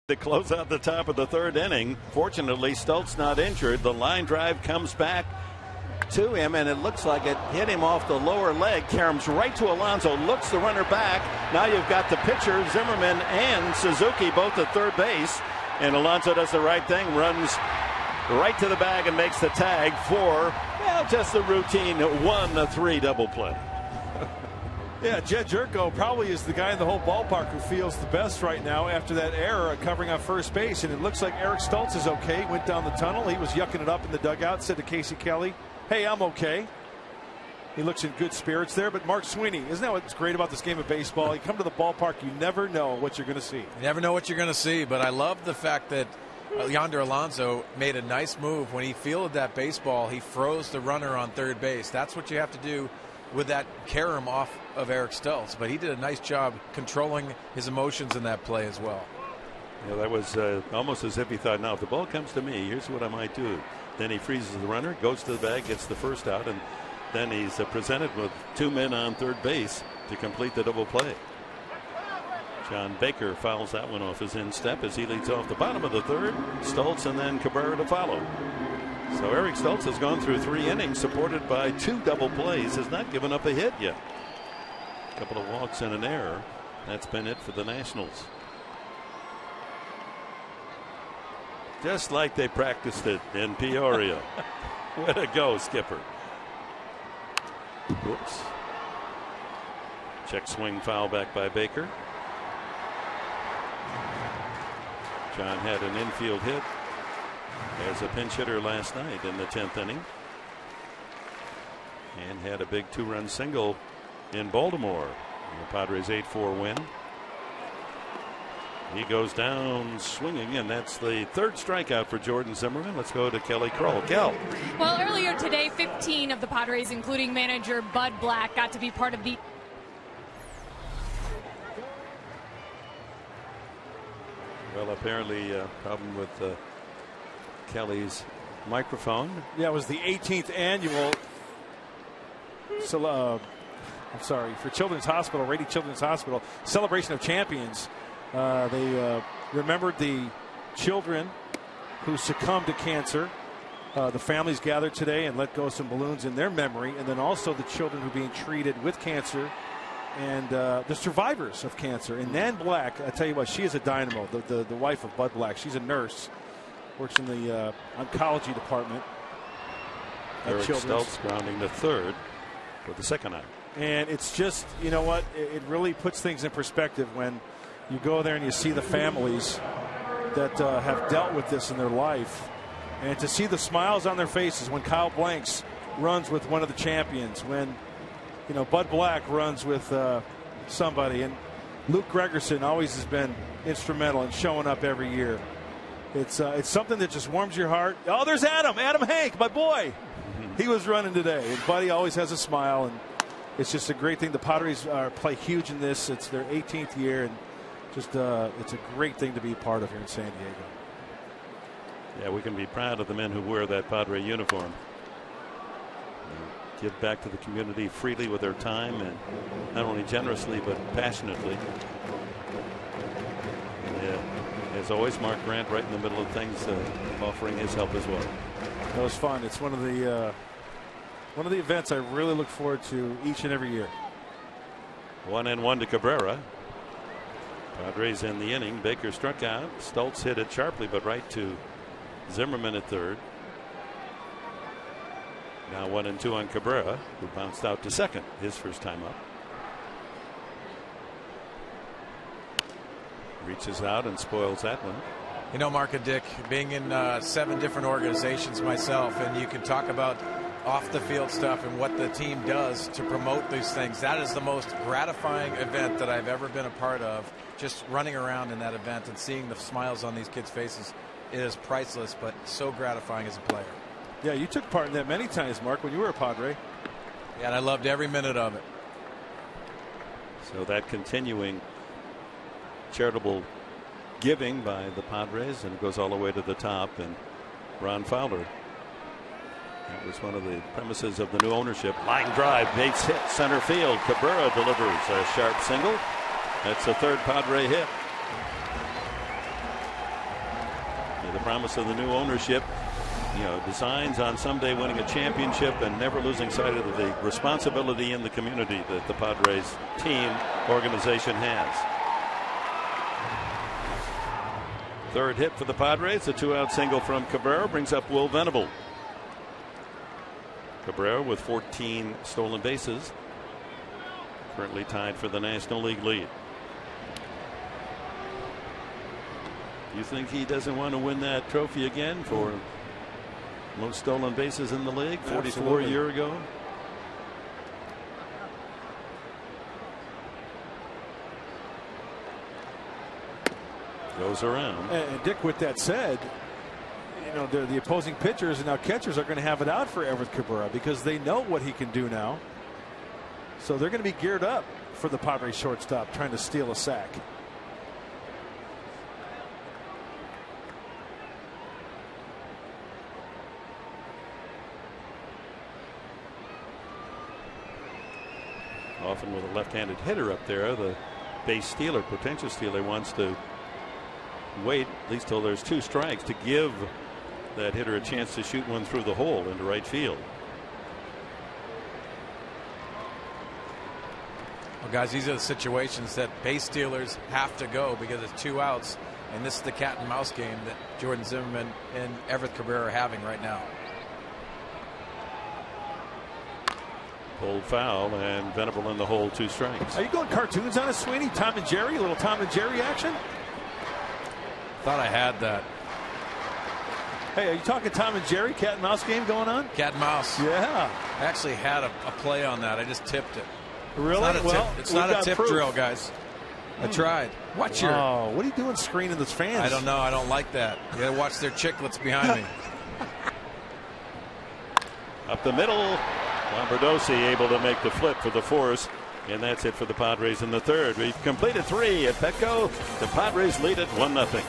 To close out the top of the third inning. Fortunately, Stultz not injured. The line drive comes back to him, and it looks like it hit him off the lower leg. Karams right to Alonso, looks the runner back. Now you've got the pitcher, Zimmerman, and Suzuki both at third base. And Alonso does the right thing, runs right to the bag and makes the tag for, well, just a routine 1-3 double play. Yeah, Jed Jerko probably is the guy in the whole ballpark who feels the best right now after that error covering on first base. And it looks like Eric Stultz is okay. Went down the tunnel. He was yucking it up in the dugout. Said to Casey Kelly, hey, I'm okay. He looks in good spirits there. But Mark Sweeney, isn't that what's great about this game of baseball? You come to the ballpark, you never know what you're going to see. You never know what you're going to see. But I love the fact that Yonder Alonso made a nice move. When he fielded that baseball, he froze the runner on third base. That's what you have to do with that carom off of Eric Stultz, but he did a nice job controlling his emotions in that play as well. Yeah, that was almost as if he thought, now if the ball comes to me, here's what I might do. Then he freezes the runner, goes to the bag, gets the first out, and then he's presented with 2 men on third base to complete the double play. John Baker fouls that one off his instep as he leads off the bottom of the third. Stultz and then Cabrera to follow. So Eric Stultz has gone through 3 innings supported by 2 double plays, has not given up a hit yet. A couple of walks and an error. That's been it for the Nationals. Just like they practiced it in Peoria. Way to go, Skipper. Whoops. Check swing foul back by Baker. John had an infield hit as a pinch hitter last night in the 10th inning. And had a big 2-run single in Baltimore. The Padres 8-4 win. He goes down swinging, and that's the 3rd strikeout for Jordan Zimmerman. Let's go to Kelly Kroll. Kel. Well, earlier today, 15 of the Padres, including manager Bud Black, got to be part of the Well, apparently a problem with Kelly's microphone. Yeah, it was the 18th annual. For Children's Hospital, Rady Children's Hospital, Celebration of Champions. They remembered the children who succumbed to cancer. The families gathered today and let go of some balloons in their memory, and then also the children who are being treated with cancer and the survivors of cancer. And Nan Black, I tell you what, she is a dynamo. The wife of Bud Black. She's a nurse, works in the oncology department. Eric Stultz grounding to third for the second out. And it's just, you know what, it really puts things in perspective when you go there and you see the families that have dealt with this in their life. And to see the smiles on their faces when Kyle Blanks runs with one of the champions, when Bud Black runs with somebody, and Luke Gregerson always has been instrumental in showing up every year. It's something that just warms your heart. Oh, there's Adam Hank, my boy. He was running today, and Buddy always has a smile, and it's just a great thing. The Padres play huge in this. It's their 18th year, and just it's a great thing to be a part of here in San Diego. Yeah, we can be proud of the men who wear that Padre uniform. Give back to the community freely with their time, and not only generously but passionately. Yeah, as always, Mark Grant right in the middle of things, offering his help as well. That was fun. It's one of the events I really look forward to each and every year. 1-1 to Cabrera. Padres in the inning. Baker struck out. Stultz hit it sharply, but right to Zimmerman at third. Now 1-2 on Cabrera, who bounced out to second, his first time up. Reaches out and spoils that one. You know, Mark and Dick, being in 7 different organizations myself, and you can talk about off the field stuff and what the team does to promote these things. That is the most gratifying event that I've ever been a part of. Just running around in that event and seeing the smiles on these kids' faces, it is priceless, but so gratifying as a player. Yeah, you took part in that many times, Mark, when you were a Padre. Yeah, and I loved every minute of it. So that continuing charitable giving by the Padres, and it goes all the way to the top. And Ron Fowler, that was one of the premises of the new ownership. Line drive, base hit, center field. Cabrera delivers a sharp single. That's the 3rd Padre hit. The promise of the new ownership, designs on someday winning a championship and never losing sight of the responsibility in the community that the Padres team organization has. 3rd hit for the Padres. A 2-out single from Cabrera brings up Will Venable. Cabrera with 14 stolen bases, currently tied for the National League lead. You think he doesn't want to win that trophy again for most stolen bases in the league? 44 Absolutely. A year ago. Goes around. And Dick, with that said, the opposing pitchers and now catchers are going to have it out for Everett Cabrera because they know what he can do now. So they're going to be geared up for the Padres shortstop trying to steal a sack. Often with a left-handed hitter up there, the base stealer, potential stealer, wants to wait at least till there's 2 strikes to give that hitter a chance to shoot one through the hole into right field. Well, guys, these are the situations that base stealers have to go because it's 2 outs, and this is the cat and mouse game that Jordan Zimmerman and Everett Cabrera are having right now. Pulled foul, and Venable in the hole, 2 strikes. Are you going cartoons on us, Sweeney? Tom and Jerry, a little Tom and Jerry action? Thought I had that. Hey, are you talking Tom and Jerry cat and mouse game going on? Cat and mouse. Yeah. I actually had a play on that. I just tipped it. Really? It's not a tip drill, guys. I tried. Watch your. Oh, what are you doing screening those fans? I don't know. I don't like that. You got to watch their chicklets behind me. Up the middle. Lombardozzi able to make the flip for the force, and that's it for the Padres in the 3rd. We've completed 3 at Petco. The Padres lead it 1-0.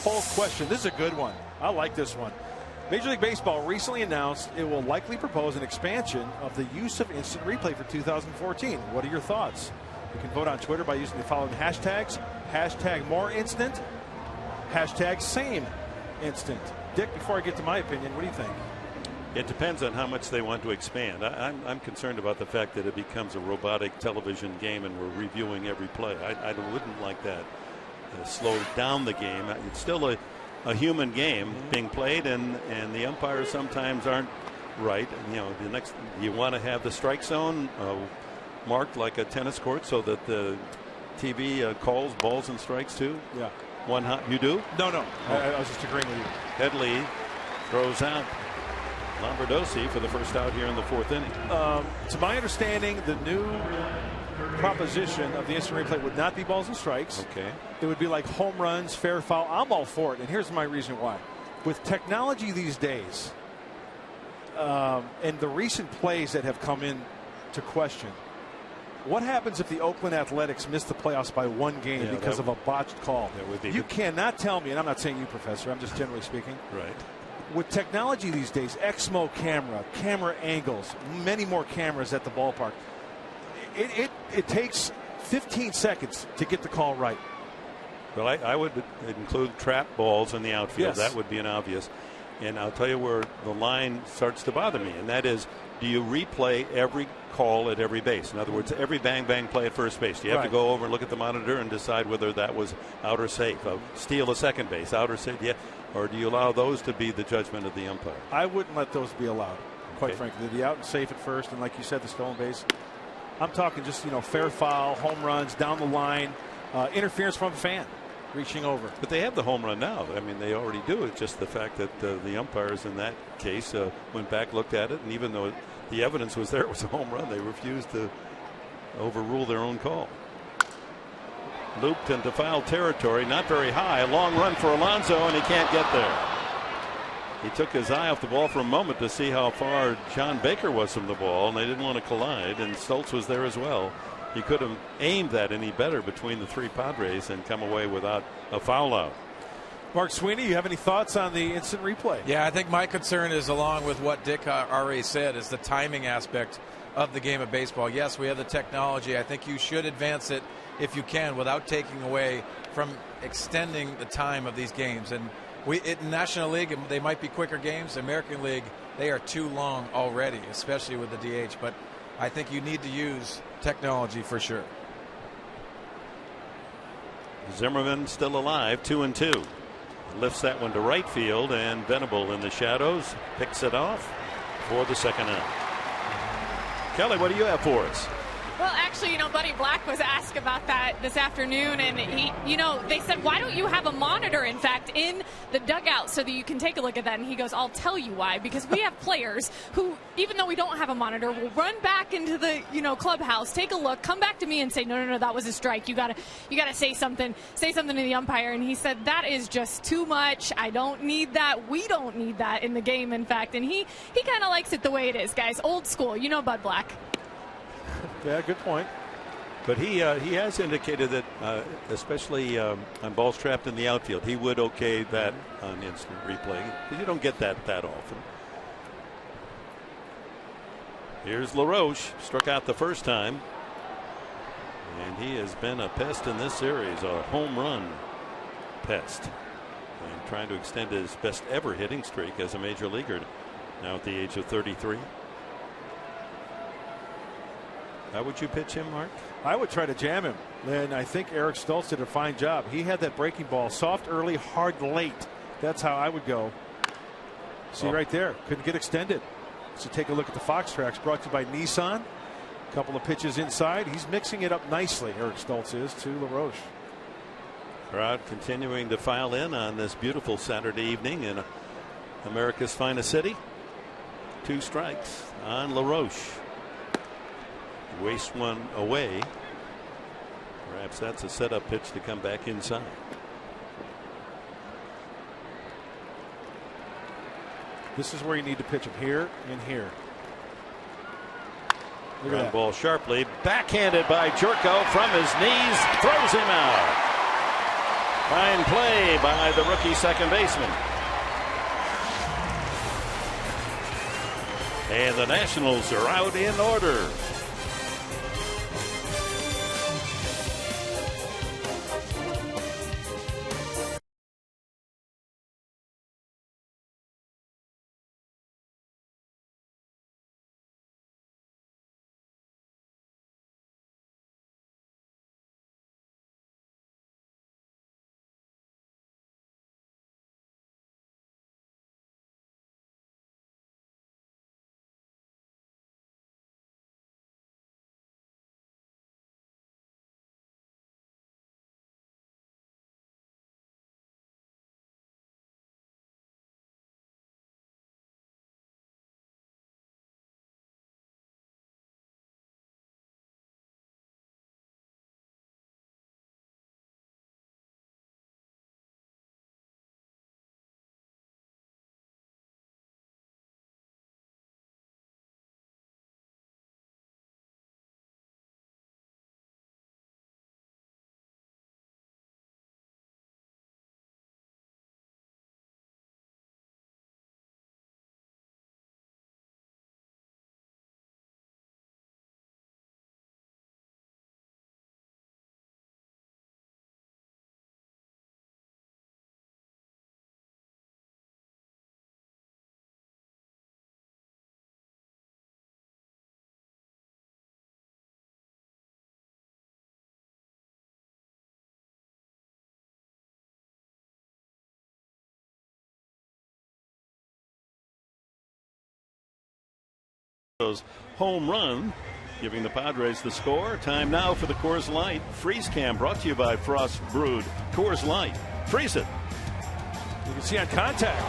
Poll question. This is a good one. I like this one. Major League Baseball recently announced it will likely propose an expansion of the use of instant replay for 2014. What are your thoughts? You can vote on Twitter by using the following hashtags. Hashtag more instant. Hashtag same instant. Dick, before I get to my opinion, what do you think? It depends on how much they want to expand. I'm concerned about the fact that it becomes a robotic television game and we're reviewing every play. I wouldn't like that. Slow down the game. It's still a human game being played, and the umpires sometimes aren't right. You know, you want to have the strike zone marked like a tennis court so that the TV calls balls and strikes too. Yeah. You do? No. Oh. I was just agreeing with you. Headley throws out Lombardozzi for the first out here in the 4th inning. To my understanding, the new proposition of the instant replay would not be balls and strikes. Okay. It would be like home runs, fair foul. I'm all for it, and here's my reason why. With technology these days, and the recent plays that have come in to question, what happens if the Oakland Athletics miss the playoffs by 1 game because of a botched call? That would be you cannot tell me, and I'm not saying you, Professor, I'm just generally speaking. Right. With technology these days, XMO camera angles, many more cameras at the ballpark. It takes 15 seconds to get the call right. Well, I would include trap balls in the outfield. Yes. That would be an obvious. And I'll tell you where the line starts to bother me, and that is, do you replay every call at every base? In other words, every bang play at first base. Do you have to go over and look at the monitor and decide whether that was out or safe? Steal a second base, out or safe? Yeah. Or do you allow those to be the judgment of the umpire? I wouldn't let those be allowed, quite frankly. The out and safe at first, and like you said, the stolen base. I'm talking just, fair foul, home runs, down the line, interference from a fan reaching over. But they have the home run now. I mean, they already do. It's just the fact that the umpires in that case went back, looked at it, and even though the evidence was there, it was a home run, they refused to overrule their own call. Looped into foul territory, not very high. A long run for Alonso, and he can't get there. He took his eye off the ball for a moment to see how far John Baker was from the ball, and they didn't want to collide, and Stoltz was there as well. He could have aimed that any better between the three Padres and come away without a foul out. Mark Sweeney, you have any thoughts on the instant replay? Yeah, I think my concern is, along with what Dick already said, is the timing aspect of the game of baseball. Yes, we have the technology. I think you should advance it if you can without taking away from extending the time of these games. And in National League, they might be quicker games. American League, they are too long already, especially with the DH. But I think you need to use technology for sure. Zimmerman still alive, 2-2. Lifts that one to right field, and Venable in the shadows picks it off for the second out. Kelly, what do you have for us? Well, actually, Buddy Black was asked about that this afternoon, and he, they said, why don't you have a monitor, in fact, in the dugout so that you can take a look at that? And he goes, I'll tell you why, because we have players who, even though we don't have a monitor, will run back into the, clubhouse, take a look, come back to me and say, no, that was a strike. You gotta say something to the umpire. And he said, that is just too much. I don't need that. We don't need that in the game, in fact. And he kind of likes it the way it is, guys. Old school, Bud Black. Yeah, good point. But he has indicated that, especially on balls trapped in the outfield, he would okay that on instant replay. You don't get that often. Here's LaRoche, struck out the first time, and he has been a pest in this series, a home run pest, and trying to extend his best ever hitting streak as a major leaguer now at the age of 33. How would you pitch him, Mark? I would try to jam him, and I think Eric Stoltz did a fine job. He had that breaking ball, soft early, hard late. That's how I would go. See right there, couldn't get extended. So take a look at the Fox Tracks, brought to you by Nissan. A couple of pitches inside. He's mixing it up nicely, Eric Stoltz is, to LaRoche. Crowd continuing to file in on this beautiful Saturday evening in America's finest city. 2 strikes on LaRoche. Waste one away. Perhaps that's a setup pitch to come back inside. This is where you need to pitch him, here and here. Ground ball sharply, backhanded by Jerko from his knees, throws him out. Fine play by the rookie second baseman. And the Nationals are out in order. home run, giving the Padres the score. Time now for the Coors Light Freeze Cam, brought to you by Frost Brewed Coors Light. Freeze it. You can see on contact,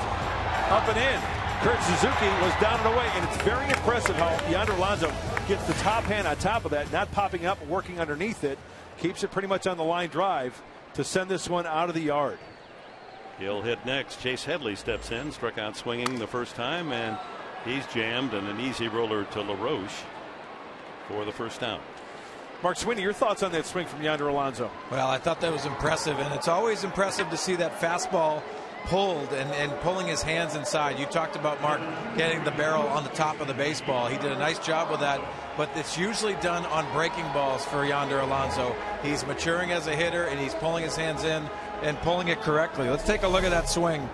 up and in. Kurt Suzuki was down and away, and it's very impressive how Yonder Alonso gets the top hand on top of that, not popping up, working underneath it, keeps it pretty much on the line drive to send this one out of the yard. He'll hit next. Chase Headley steps in, struck out swinging the first time, and he's jammed, and an easy roller to LaRoche for the first down. Mark Sweeney, your thoughts on that swing from Yonder Alonso? Well, I thought that was impressive, and it's always impressive to see that fastball pulled and pulling his hands inside. You talked about, Mark, getting the barrel on the top of the baseball. He did a nice job with that, but it's usually done on breaking balls for Yonder Alonso. He's maturing as a hitter, and he's pulling his hands in and pulling it correctly. Let's take a look at that swing.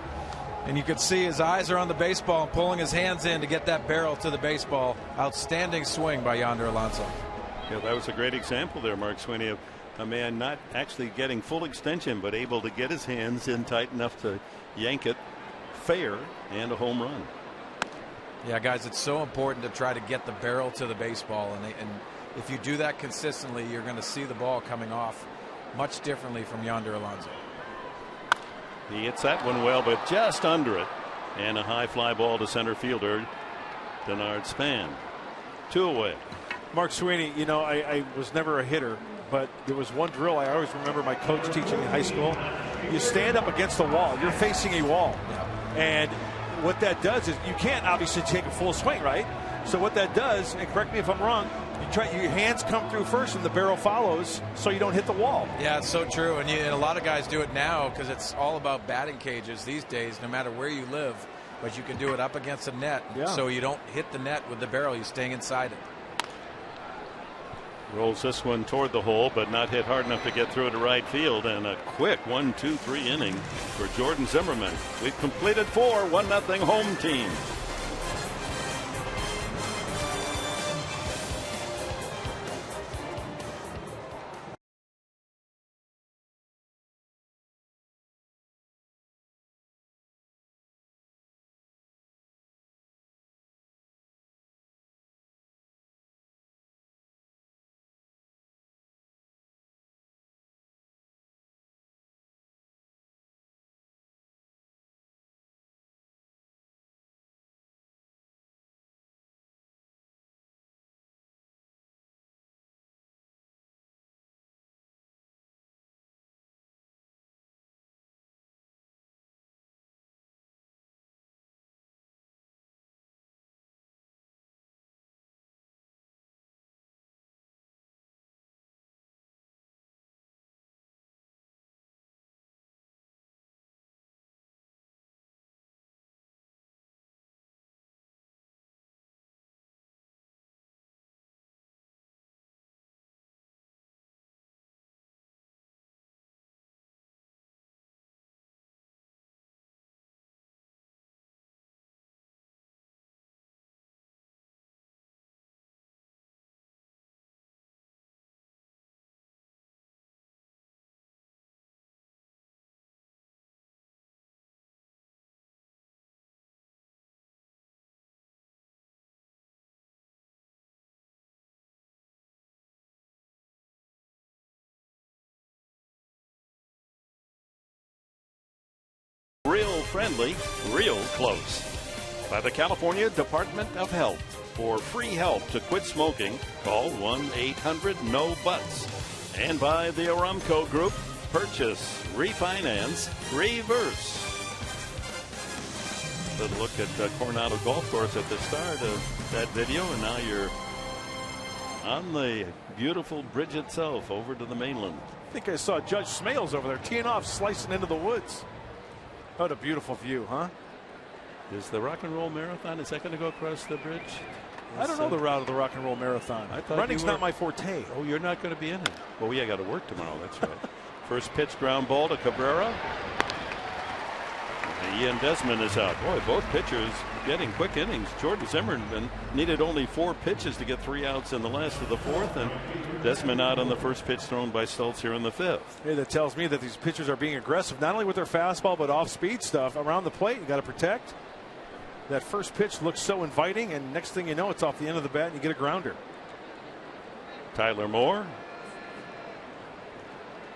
And you can see his eyes are on the baseball and pulling his hands in to get that barrel to the baseball. Outstanding swing by Yonder Alonso. Yeah, that was a great example there, Mark Sweeney, of a man not actually getting full extension, but able to get his hands in tight enough to yank it fair and a home run. Yeah, guys, it's so important to try to get the barrel to the baseball, and if you do that consistently, you're going to see the ball coming off much differently from Yonder Alonso. He hits that one well, but just under it, and a high fly ball to center fielder Denard Span. 2 away. Mark Sweeney, you know, I was never a hitter, but there was one drill I always remember my coach teaching in high school. You stand up against the wall. You're facing a wall. And what that does is you can't obviously take a full swing, right? So what that does, and correct me if I'm wrong, your hands come through first and the barrel follows so you don't hit the wall. Yeah, it's so true. And a lot of guys do it now because it's all about batting cages these days, no matter where you live. But you can do it up against the net, so you don't hit the net with the barrel. You're staying inside it. Rolls this one toward the hole, but not hit hard enough to get through to right field. And a quick 1-2-3 inning for Jordan Zimmerman. We've completed 4, 1-0 home team. Real friendly, real close. By the California Department of Health. For free help to quit smoking, call 1-800-NO-BUTTS. And by the Aramco Group, purchase, refinance, reverse. Let's look at Coronado Golf Course at the start of that video, and now you're on the beautiful bridge itself over to the mainland. I think I saw Judge Smales over there teeing off, slicing into the woods. What a beautiful view, huh? Is the Rock and Roll Marathon, is that going to go across the bridge? I don't know the route of the Rock and Roll Marathon. Running's not my forte. Oh, you're not going to be in it. Well, we got to work tomorrow. That's right. First pitch ground ball to Cabrera. And Ian Desmond is out. Boy, both pitchers getting quick innings. Jordan Zimmerman needed only 4 pitches to get 3 outs in the last of the 4th, and Desmond out on the first pitch thrown by Stultz here in the 5th. Yeah, that tells me that these pitchers are being aggressive, not only with their fastball, but off-speed stuff around the plate. You got to protect. That first pitch looks so inviting, and next thing you know, it's off the end of the bat and you get a grounder. Tyler Moore,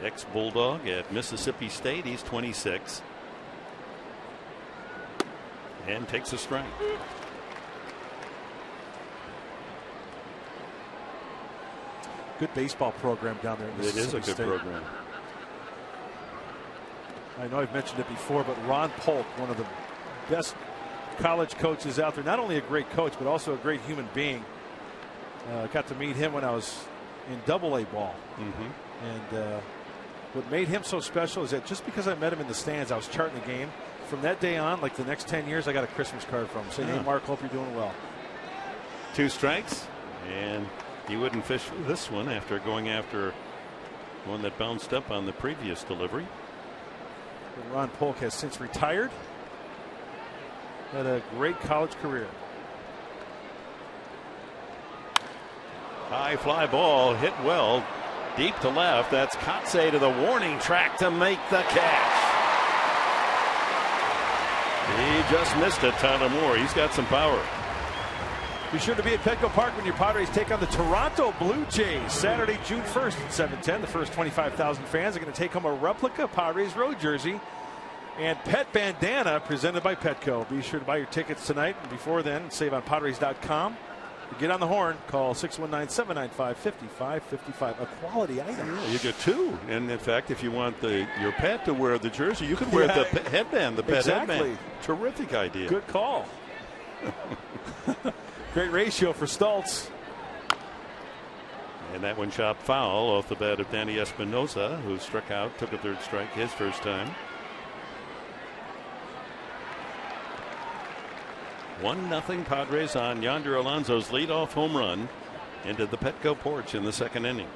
ex-Bulldog at Mississippi State. He's 26 and takes a strike. Good baseball program down there in It is a good State. program. I know I've mentioned it before, but Ron Polk, one of the best college coaches out there, not only a great coach, but also a great human being. Got to meet him when I was in AA ball. And what made him so special is that just because I met him in the stands, I was charting the game. From that day on, like the next 10 years, I got a Christmas card from him saying, "Hey, Mark, hope you're doing well." 2 strikes, and he wouldn't fish for this one after going after one that bounced up on the previous delivery. And Ron Polk has since retired. Had a great college career. High fly ball hit well deep to left. That's Kotze to the warning track to make the catch. He just missed it, Tyler Moore. He's got some power. Be sure to be at Petco Park when your Padres take on the Toronto Blue Jays Saturday, June 1st at 7:10. The first 25,000 fans are going to take home a replica Padres road jersey and pet bandana presented by Petco. Be sure to buy your tickets tonight and before then save on Padres.com. Get on the horn. Call 619-795-5555. A quality item. Yeah, you get 2. And in fact, if you want your pet to wear the jersey, you can wear the headband, the pet headband. Terrific idea. Good call. Great ratio for Stultz. And that one chopped foul off the bat of Danny Espinosa, who struck out, took a 3rd strike his first time. 1-0 Padres on Yonder Alonso's leadoff home run into the Petco porch in the 2nd inning.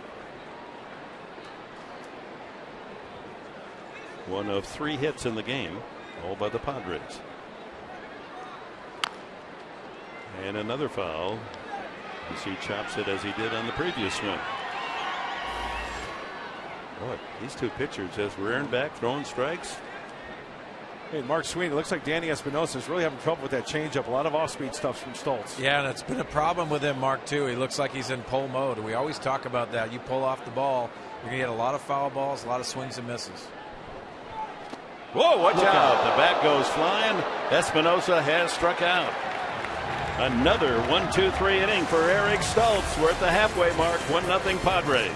One of 3 hits in the game, all by the Padres. And another foul as he chops it as he did on the previous swing. Boy, these 2 pitchers just rearing back, throwing strikes. Hey, Mark Sweeney, looks like Danny Espinosa is really having trouble with that changeup. A lot of off-speed stuff from Stultz. Yeah, and it's been a problem with him, Mark, too. He looks like he's in pull mode. We always talk about that. You pull off the ball, you're going to get a lot of foul balls, a lot of swings and misses. Whoa, watch out. The bat goes flying. Espinosa has struck out. Another 1-2-3 inning for Eric Stultz. We're at the halfway mark. 1-0 Padres.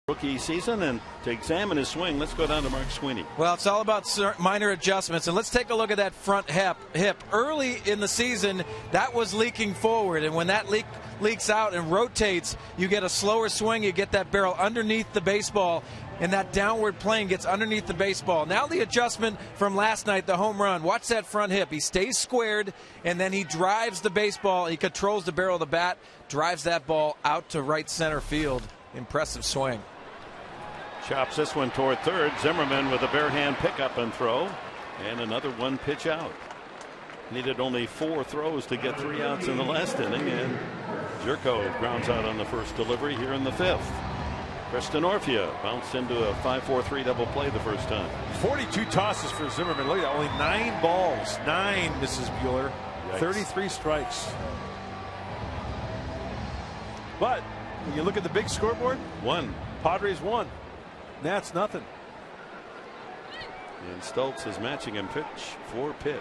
rookie season. And to examine his swing, let's go down to Mark Sweeney. Well, it's all about minor adjustments, and let's take a look at that front hip. Early in the season, that was leaking forward, and when that leaks out and rotates, you get a slower swing, you get that barrel underneath the baseball, and that downward plane gets underneath the baseball. Now the adjustment from last night, the home run. Watch that front hip. He stays squared, and then he drives the baseball. He controls the barrel of the bat, drives that ball out to right center field. Impressive swing. Chops this one toward third. Zimmerman with a bare hand pickup and throw. And another one pitch out. Needed only 4 throws to get 3 outs in the last inning. And Jerko grounds out on the first delivery here in the 5th. Preston Orphea bounced into a 5-4-3 double play the first time. 42 tosses for Zimmerman. Look at that. Only 9 balls. 9, Mrs. Bueller. Yikes. 33 strikes. But when you look at the big scoreboard, 1. Padres won. Nats nothing. And Stultz is matching him pitch for pitch.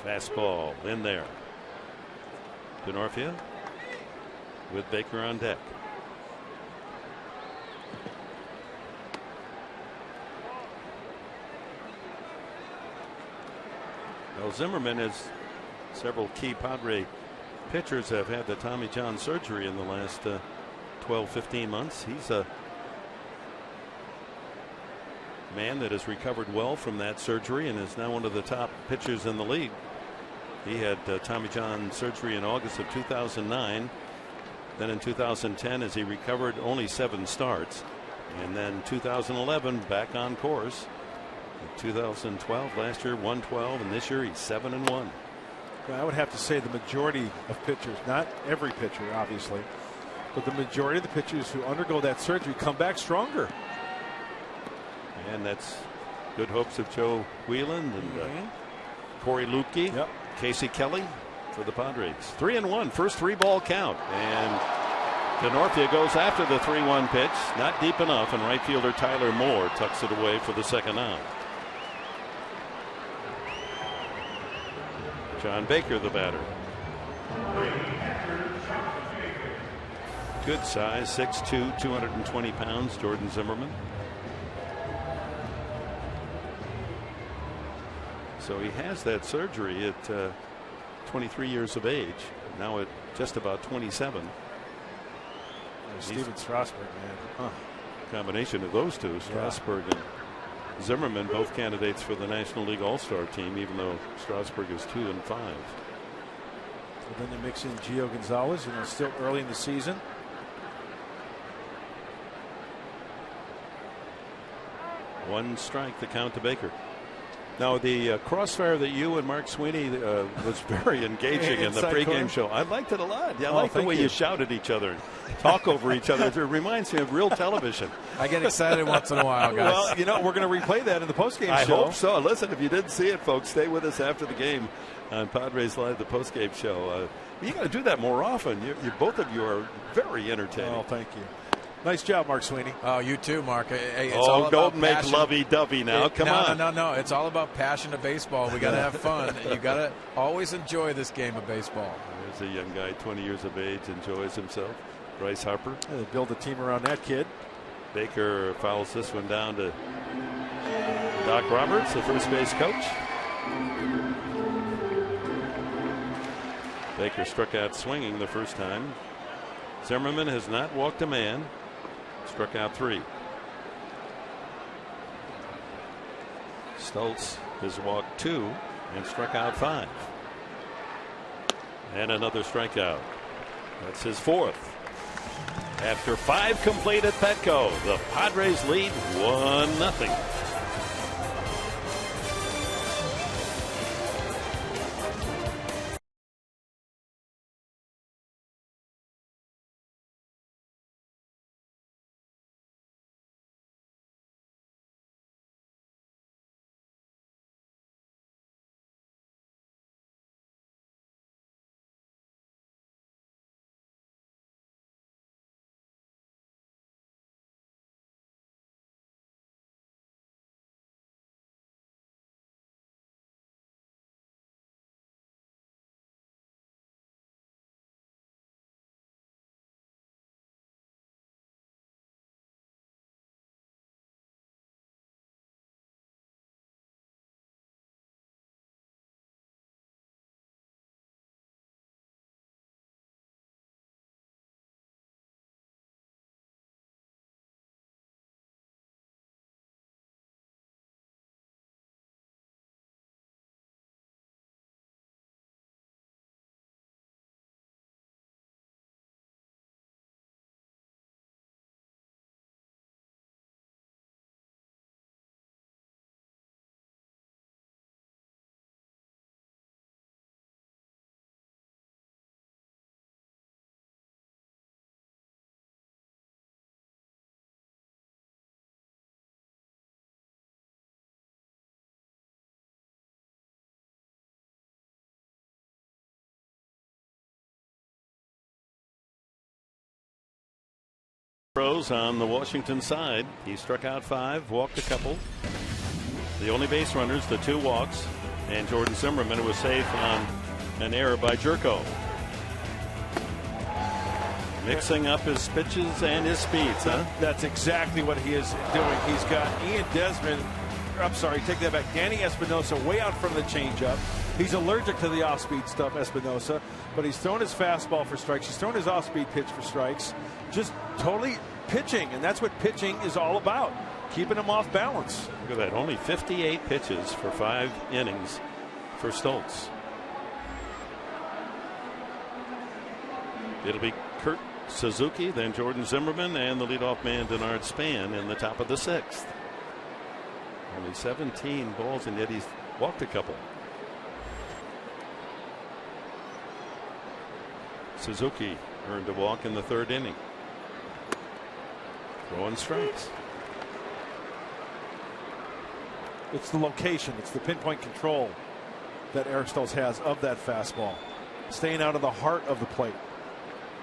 Fastball in there. Orphea with Baker on deck. Well, Zimmerman, as several key Padre pitchers have had the Tommy John surgery in the last 12-15 months. He's a man that has recovered well from that surgery and is now one of the top pitchers in the league. He had Tommy John surgery in August of 2009. Then in 2010, as he recovered, only 7 starts. And then 2011, back on course. In 2012, last year 112, and this year he's 7-1. I would have to say the majority of pitchers, not every pitcher obviously, but the majority of the pitchers who undergo that surgery come back stronger. And that's good hopes of Joe Wheeland and Corey Lukey, Casey Kelly for the Padres. 3-1, first 3-ball count. And Orphea goes after the 3-1 pitch, not deep enough, and right fielder Tyler Moore tucks it away for the second out. John Baker, the batter. Good size, 6'2", 220 pounds, Jordan Zimmerman. So he has that surgery at 23 years of age. Now at just about 27. Steven Strasburg, man. Combination of those two, Strasburg and Zimmerman, both candidates for the National League All-Star team, even though Strasburg is 2-5. And then you mix in Gio Gonzalez, still early in the season. One strike, the count to Baker. Now, the crossfire that you and Mark Sweeney was very engaging in the pregame show. I liked it a lot. Yeah, I like the way you shout at each other, talk over each other. It reminds me of real television. I get excited once in a while, guys. Well, we're going to replay that in the postgame show. I hope so. Listen, if you didn't see it, folks, stay with us after the game on Padres Live, the postgame show. You got to do that more often. Both of you are very entertaining. Oh, thank you. Nice job, Mark Sweeney. Oh, you too, Mark. It's all about don't make passion. lovey-dovey now. Come on. No. It's all about passion of baseball. We got to have fun. You got to always enjoy this game of baseball. There's a young guy, 20 years of age, enjoys himself. Bryce Harper. They build a team around that kid. Baker fouls this one down to Doc Roberts, the first base coach. Baker struck out swinging the first time. Zimmerman has not walked a man. Struck out 3. Stultz has walked 2 and struck out 5. And another strikeout. That's his 4th. After 5 complete at Petco, the Padres lead 1-0. Pros on the Washington side. He struck out 5, walked a couple. The only base runners, the 2 walks, and Jordan Zimmerman was safe on an error by Jerko. Mixing up his pitches and his speeds, huh? That's exactly what he is doing. He's got Ian Desmond, I'm sorry, take that back, Danny Espinosa way out from the changeup. He's allergic to the off-speed stuff, Espinosa, but he's thrown his fastball for strikes. He's thrown his off-speed pitch for strikes. Just totally pitching, and that's what pitching is all about, keeping him off balance. Look at that, only 58 pitches for 5 innings for Stoltz. It'll be Kurt Suzuki, then Jordan Zimmerman, and the leadoff man Denard Span in the top of the 6th. Only 17 balls, and yet he's walked a couple. Suzuki earned a walk in the 3rd inning. Throwing strikes. It's the location, it's the pinpoint control that Eric Stoltz has of that fastball. Staying out of the heart of the plate.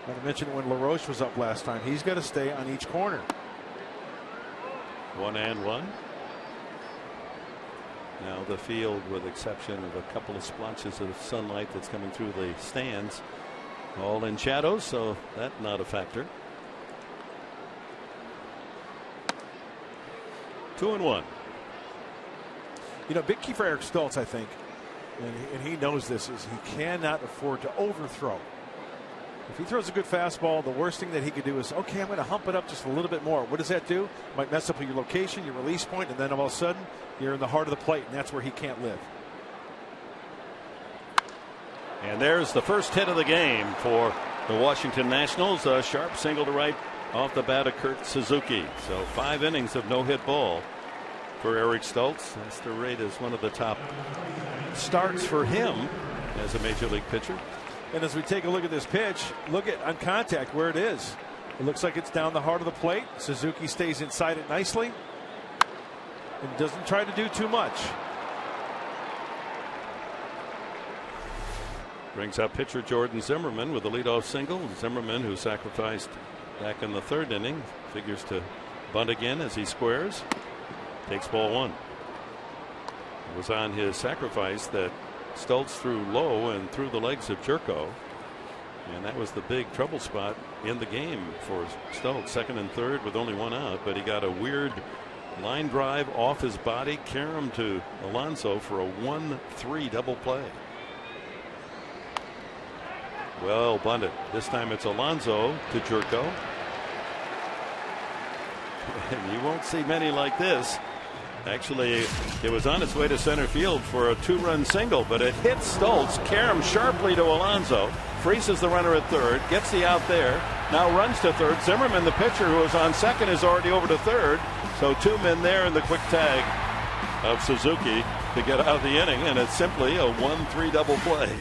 Like I mentioned when LaRoche was up last time, he's got to stay on each corner. 1-1. Now the field, with exception of a couple of splotches of sunlight that's coming through the stands, all in shadows, so that's not a factor. 2-1. You know, big key for Eric Stoltz, I think, and he knows this, is he cannot afford to overthrow. If he throws a good fastball, the worst thing that he could do is, okay, I'm going to hump it up just a little bit more. What does that do? Might mess up your location, your release point, and then all of a sudden you're in the heart of the plate, and that's where he can't live. And there's the first hit of the game for the Washington Nationals. A sharp single to right off the bat of Kurt Suzuki. So 5 innings of no-hit ball for Eric Stoltz. That's the rate as one of the top starts for him as a major league pitcher. And as we take a look at this pitch, look at on contact where it is. It looks like it's down the heart of the plate. Suzuki stays inside it nicely and doesn't try to do too much. Brings up pitcher Jordan Zimmerman with a leadoff single. Zimmerman, who sacrificed back in the 3rd inning, figures to bunt again as he squares. Takes ball 1. It was on his sacrifice that Stoltz threw low and through the legs of Jerko, and that was the big trouble spot in the game for Stoltz. 2nd and 3rd with only 1 out, but he got a weird line drive off his body, carom to Alonso for a 1-3 double play. Well bunted. This time it's Alonso to Jerko, and you won't see many like this. Actually, it was on its way to center field for a 2-run single, but it hits Stoltz. Carom sharply to Alonso, freezes the runner at 3rd, gets the out there, now runs to 3rd. Zimmerman, the pitcher who was on 2nd, is already over to 3rd. So 2 men there in the quick tag of Suzuki to get out of the inning, and it's simply a 1-3 double play.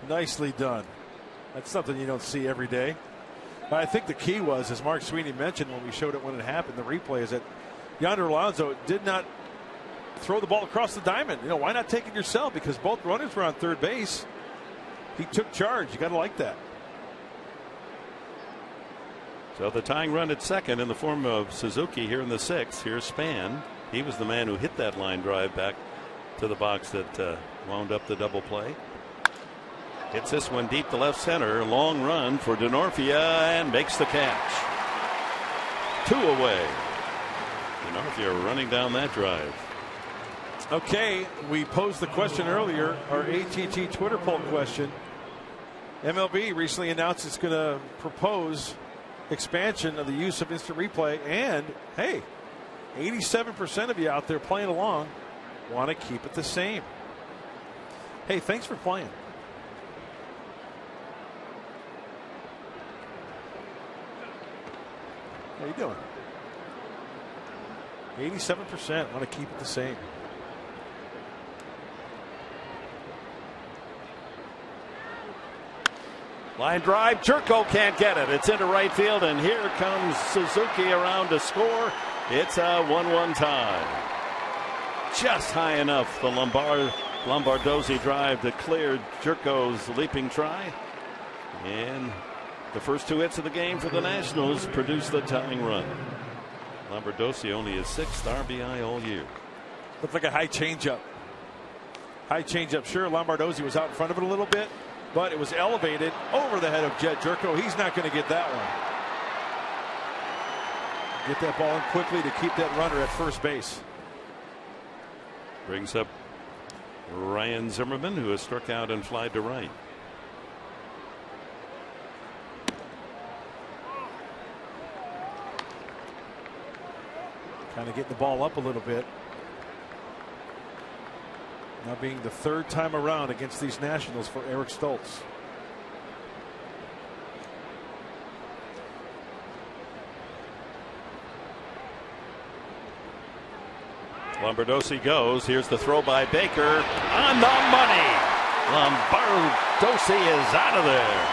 Nicely done. That's something you don't see every day. But I think the key was, as Mark Sweeney mentioned when we showed it when it happened, the replay, is that Yonder Alonso did not throw the ball across the diamond. You know, why not take it yourself? Because both runners were on 3rd base. He took charge. You got to like that. So the tying run at 2nd in the form of Suzuki here in the 6th. Here's Span. He was the man who hit that line drive back to the box that wound up the double play. Hits this one deep to left center. Long run for Denorfia and makes the catch. 2 away. Denorfia running down that drive. Okay, we posed the question earlier, our AT Twitter poll question. MLB recently announced it's going to propose expansion of the use of instant replay, and hey, 87% of you out there playing along want to keep it the same. Hey, thanks for playing. How you doing? 87% want to keep it the same. Line drive. Jerko can't get it. It's into right field, and here comes Suzuki around to score. It's a 1-1 tie. Just high enough. The Lombardozzi drive to clear Jerko's leaping try. And The first 2 hits of the game for the Nationals produced the tying run. Lombardozzi only his 6th RBI all year. Looked like a high changeup. High changeup. Sure, Lombardozzi was out in front of it a little bit, but it was elevated over the head of Jed Jerko. He's not going to get that one. Get that ball in quickly to keep that runner at first base. Brings up Ryan Zimmerman, who has struck out and flied to right. Kind of getting the ball up a little bit. Now being the 3rd time around against these Nationals for Eric Stoltz. Lombardozzi goes. Here's the throw by Baker. On the money. Lombardozzi is out of there.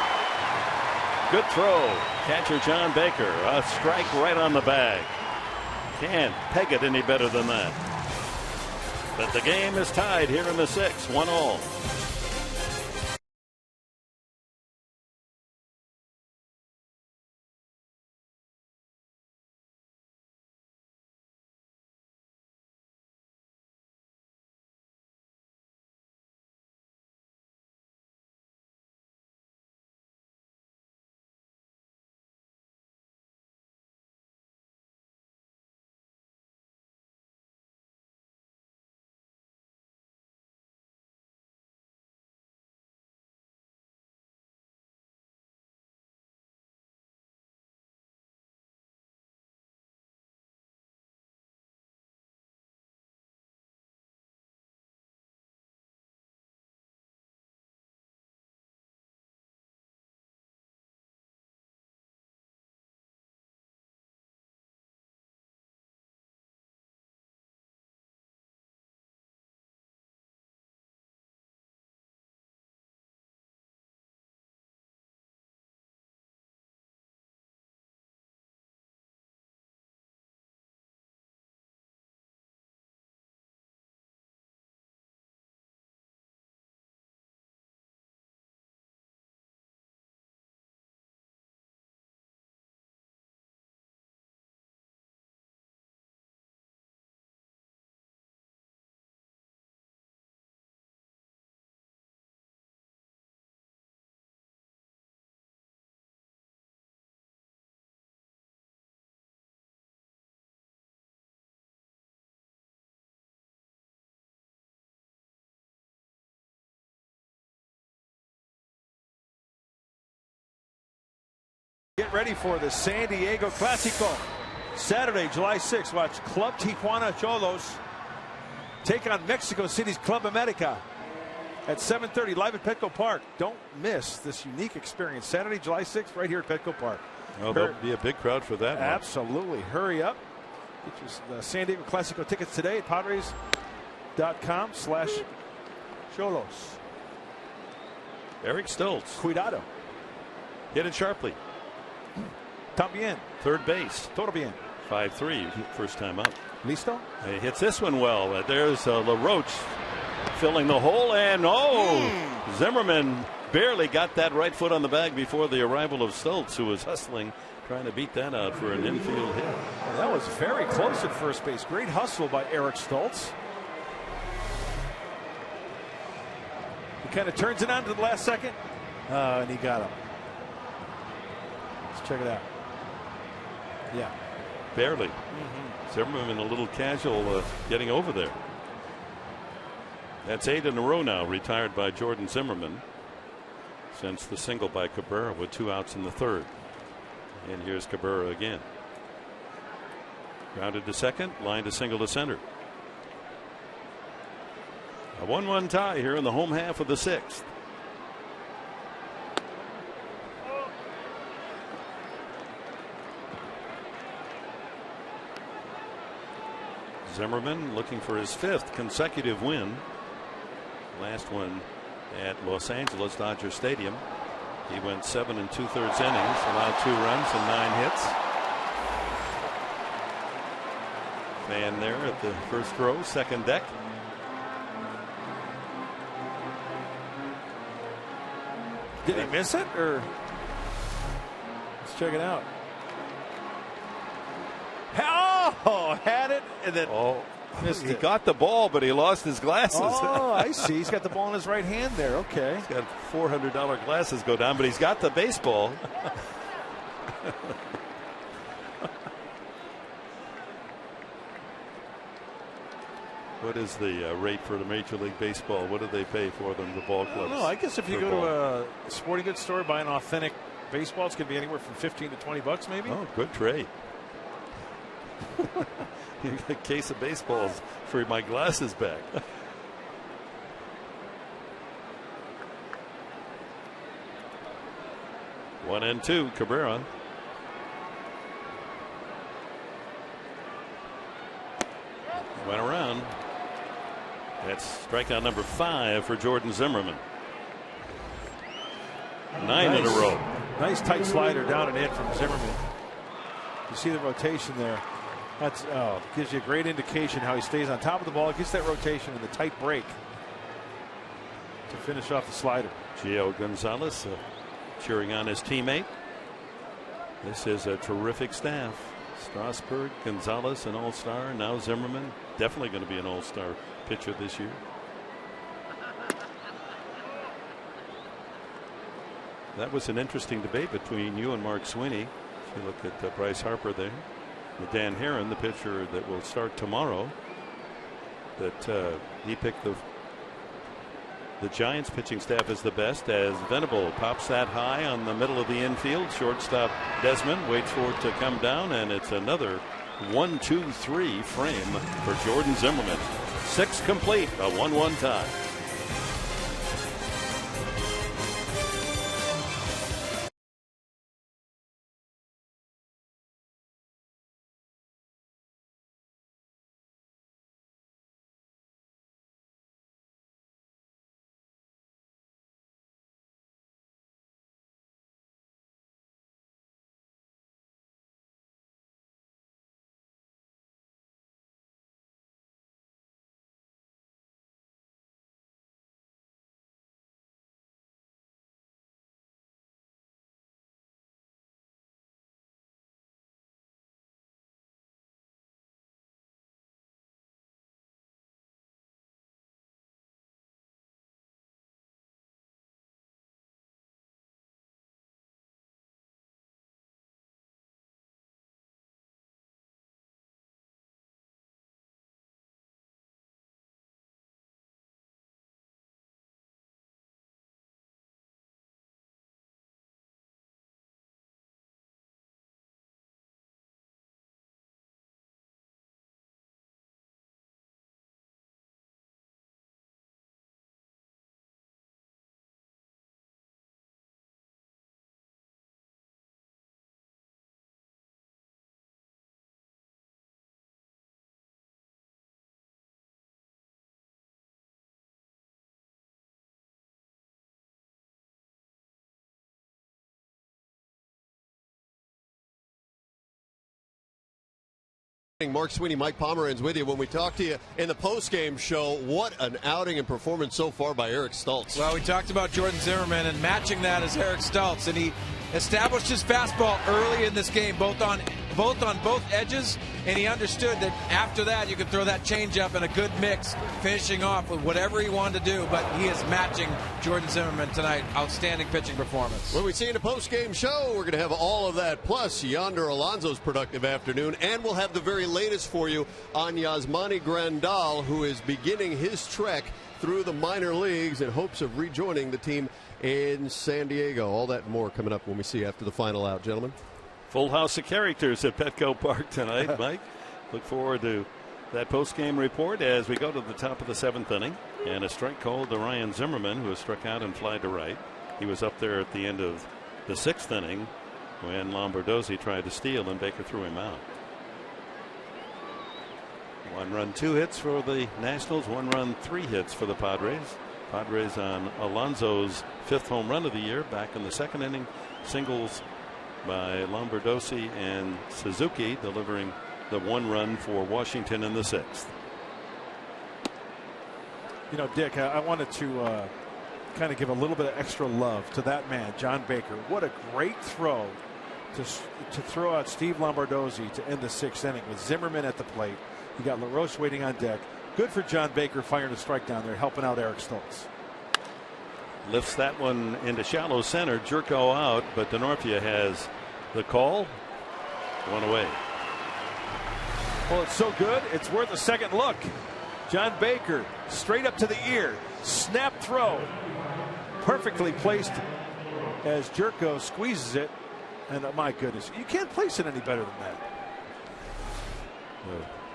Good throw. Catcher John Baker. A strike right on the bag. Can't peg it any better than that. But the game is tied here in the 6th, 1-all. Get ready for the San Diego Clásico. Saturday, July 6th. Watch Club Tijuana Xolos take on Mexico City's Club America at 7:30 live at Petco Park. Don't miss this unique experience. Saturday, July 6th, right here at Petco Park. Oh, there'll be a big crowd for that. Absolutely. Hurry up. Get your San Diego Clásico tickets today at Padres.com/Xolos. Eric Stoltz. Cuidado. Hit it sharply. También. Third base. Todo bien. 5-3. First time up. Listo. He hits this one well. There's LaRoche filling the hole, and Zimmerman barely got that right foot on the bag before the arrival of Stoltz, who was hustling, trying to beat that out for an infield hit. Well, that was very close at first base. Great hustle by Eric Stoltz. He kind of turns it on to the last second, and he got him. Let's check it out. Yeah. Barely. Zimmerman a little casual getting over there. That's 8 in a row now retired by Jordan Zimmerman since the single by Cabrera with 2 outs in the 3rd. And here's Cabrera again. Grounded to second, line to single to center. A 1-1 tie here in the home half of the 6th. Zimmerman looking for his 5th consecutive win. Last one at Los Angeles Dodger Stadium. He went 7 2/3 innings, allowed 2 runs and 9 hits. Fan there at the first row, second deck. Did he miss it, or Let's check it out. Oh, had it and then missed he it. got the ball, but he lost his glasses. Oh, I see. He's got the ball in his right hand there. Okay. He's got $400 glasses go down, but he's got the baseball. What is the rate for the Major League Baseball? What do they pay for them, the ball clubs? No, I guess if you go to a sporting goods store, buy an authentic baseball, it's going to be anywhere from $15 to $20 maybe. Oh, good trade. You get a case of baseballs for my glasses back. One and two, Cabrera. Went around. That's strikeout number 5 for Jordan Zimmerman. 9 in a row. Nice tight slider down and in from Zimmerman. You see the rotation there. That's gives you a great indication how he stays on top of the ball. Gets that rotation and the tight break to finish off the slider. Gio Gonzalez cheering on his teammate. This is a terrific staff. Strasburg, Gonzalez, an all-star. Now Zimmerman, definitely going to be an all-star pitcher this year. That was an interesting debate between you and Mark Sweeney. If you look at Bryce Harper there, with Dan Herron, the pitcher that will start tomorrow, that he picked the Giants pitching staff as the best, as Venable pops that high on the middle of the infield. Shortstop Desmond waits for it to come down, and it's another 1-2-3 frame for Jordan Zimmerman. 6 complete, a 1-1 tie. Mark Sweeney, Mike Pomeranz with you. When we talk to you in the post-game show, what an outing and performance so far by Eric Stultz. Well, we talked about Jordan Zimmerman, and matching that is Eric Stultz, and he established his fastball early in this game, both on both edges, and he understood that after that you could throw that changeup in a good mix, finishing off with whatever he wanted to do. But he is matching Jordan Zimmerman tonight. Outstanding pitching performance. When we see in a post-game show, we're going to have all of that, plus Yonder Alonso's productive afternoon, and we'll have the very latest for you on Yasmani Grandal, who is beginning his trek through the minor leagues in hopes of rejoining the team in San Diego. All that and more coming up when we see after the final out, gentlemen. Full house of characters at Petco Park tonight, Mike. Look forward to that post-game report as we go to the top of the 7th inning. And a strike called to Ryan Zimmerman, who was struck out and fly to right. He was up there at the end of the 6th inning when Lombardozzi tried to steal and Baker threw him out. 1 run, 2 hits for the Nationals, 1 run, 3 hits for the Padres. Padres on Alonso's 5th home run of the year back in the 2nd inning. Singles by Lombardozzi and Suzuki, delivering the 1 run for Washington in the 6th. You know, Dick, I wanted to kind of give a little bit of extra love to that man, John Baker. What a great throw to throw out Steve Lombardozzi to end the 6th inning with Zimmerman at the plate. You got LaRoche waiting on deck. Good for John Baker firing a strike down there, helping out Eric Stoltz. Lifts that one into shallow center. Jerko out, but Denorfia has the call. One away. Well, it's so good, it's worth a second look. John Baker, straight up to the ear. Snap throw. Perfectly placed as Jerko squeezes it. And my goodness, you can't place it any better than that.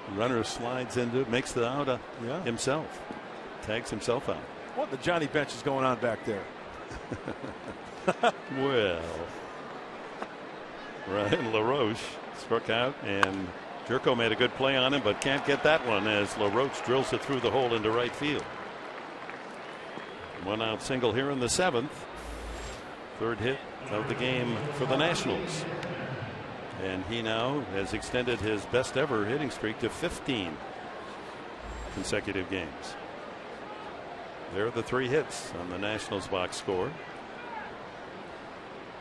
The runner slides into it, makes the out himself. Tags himself out. What the Johnny Bench is going on back there? Well, Ryan LaRoche struck out, and Jerko made a good play on him, but can't get that one as LaRoche drills it through the hole into right field. 1 out single here in the 7th. 3rd hit of the game for the Nationals. And he now has extended his best ever hitting streak to 15 consecutive games. There are the 3 hits on the Nationals box score.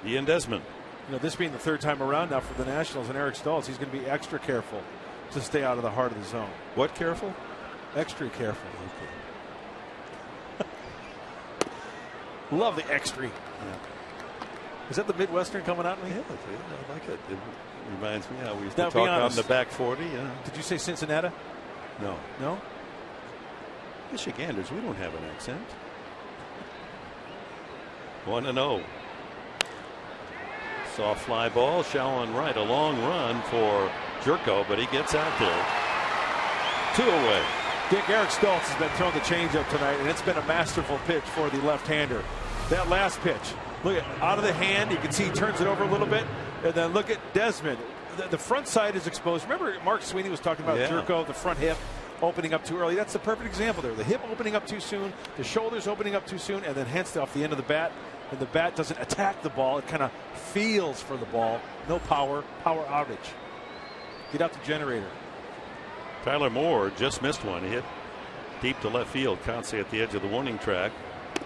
Ian Desmond. You know, this being the 3rd time around now for the Nationals and Eric Stoltz, he's going to be extra careful to stay out of the heart of the zone. What careful? Extra careful. Okay. Love the extra. Yeah. Is that the Midwestern coming out? Yeah, I like it. It reminds me how we used to talk on the back 40. Yeah. Did you say Cincinnati? No. No? Michiganders, we don't have an accent. 1-0. Soft fly ball, shallow and right. A long run for Jerko, but he gets out there. 2 away. Dick, Eric Stoltz has been throwing the changeup tonight, and it's been a masterful pitch for the left-hander. That last pitch, look at out of the hand. You can see he turns it over a little bit, and then look at Desmond. The front side is exposed. Remember, Mark Sweeney was talking about Jerko, the front hip opening up too early. That's the perfect example there. The hip opening up too soon, the shoulders opening up too soon, and then hence off the end of the bat. And the bat doesn't attack the ball. It kind of feels for the ball. No power outage. Get out the generator. Tyler Moore just missed one. He hit deep to left field. Conce at the edge of the warning track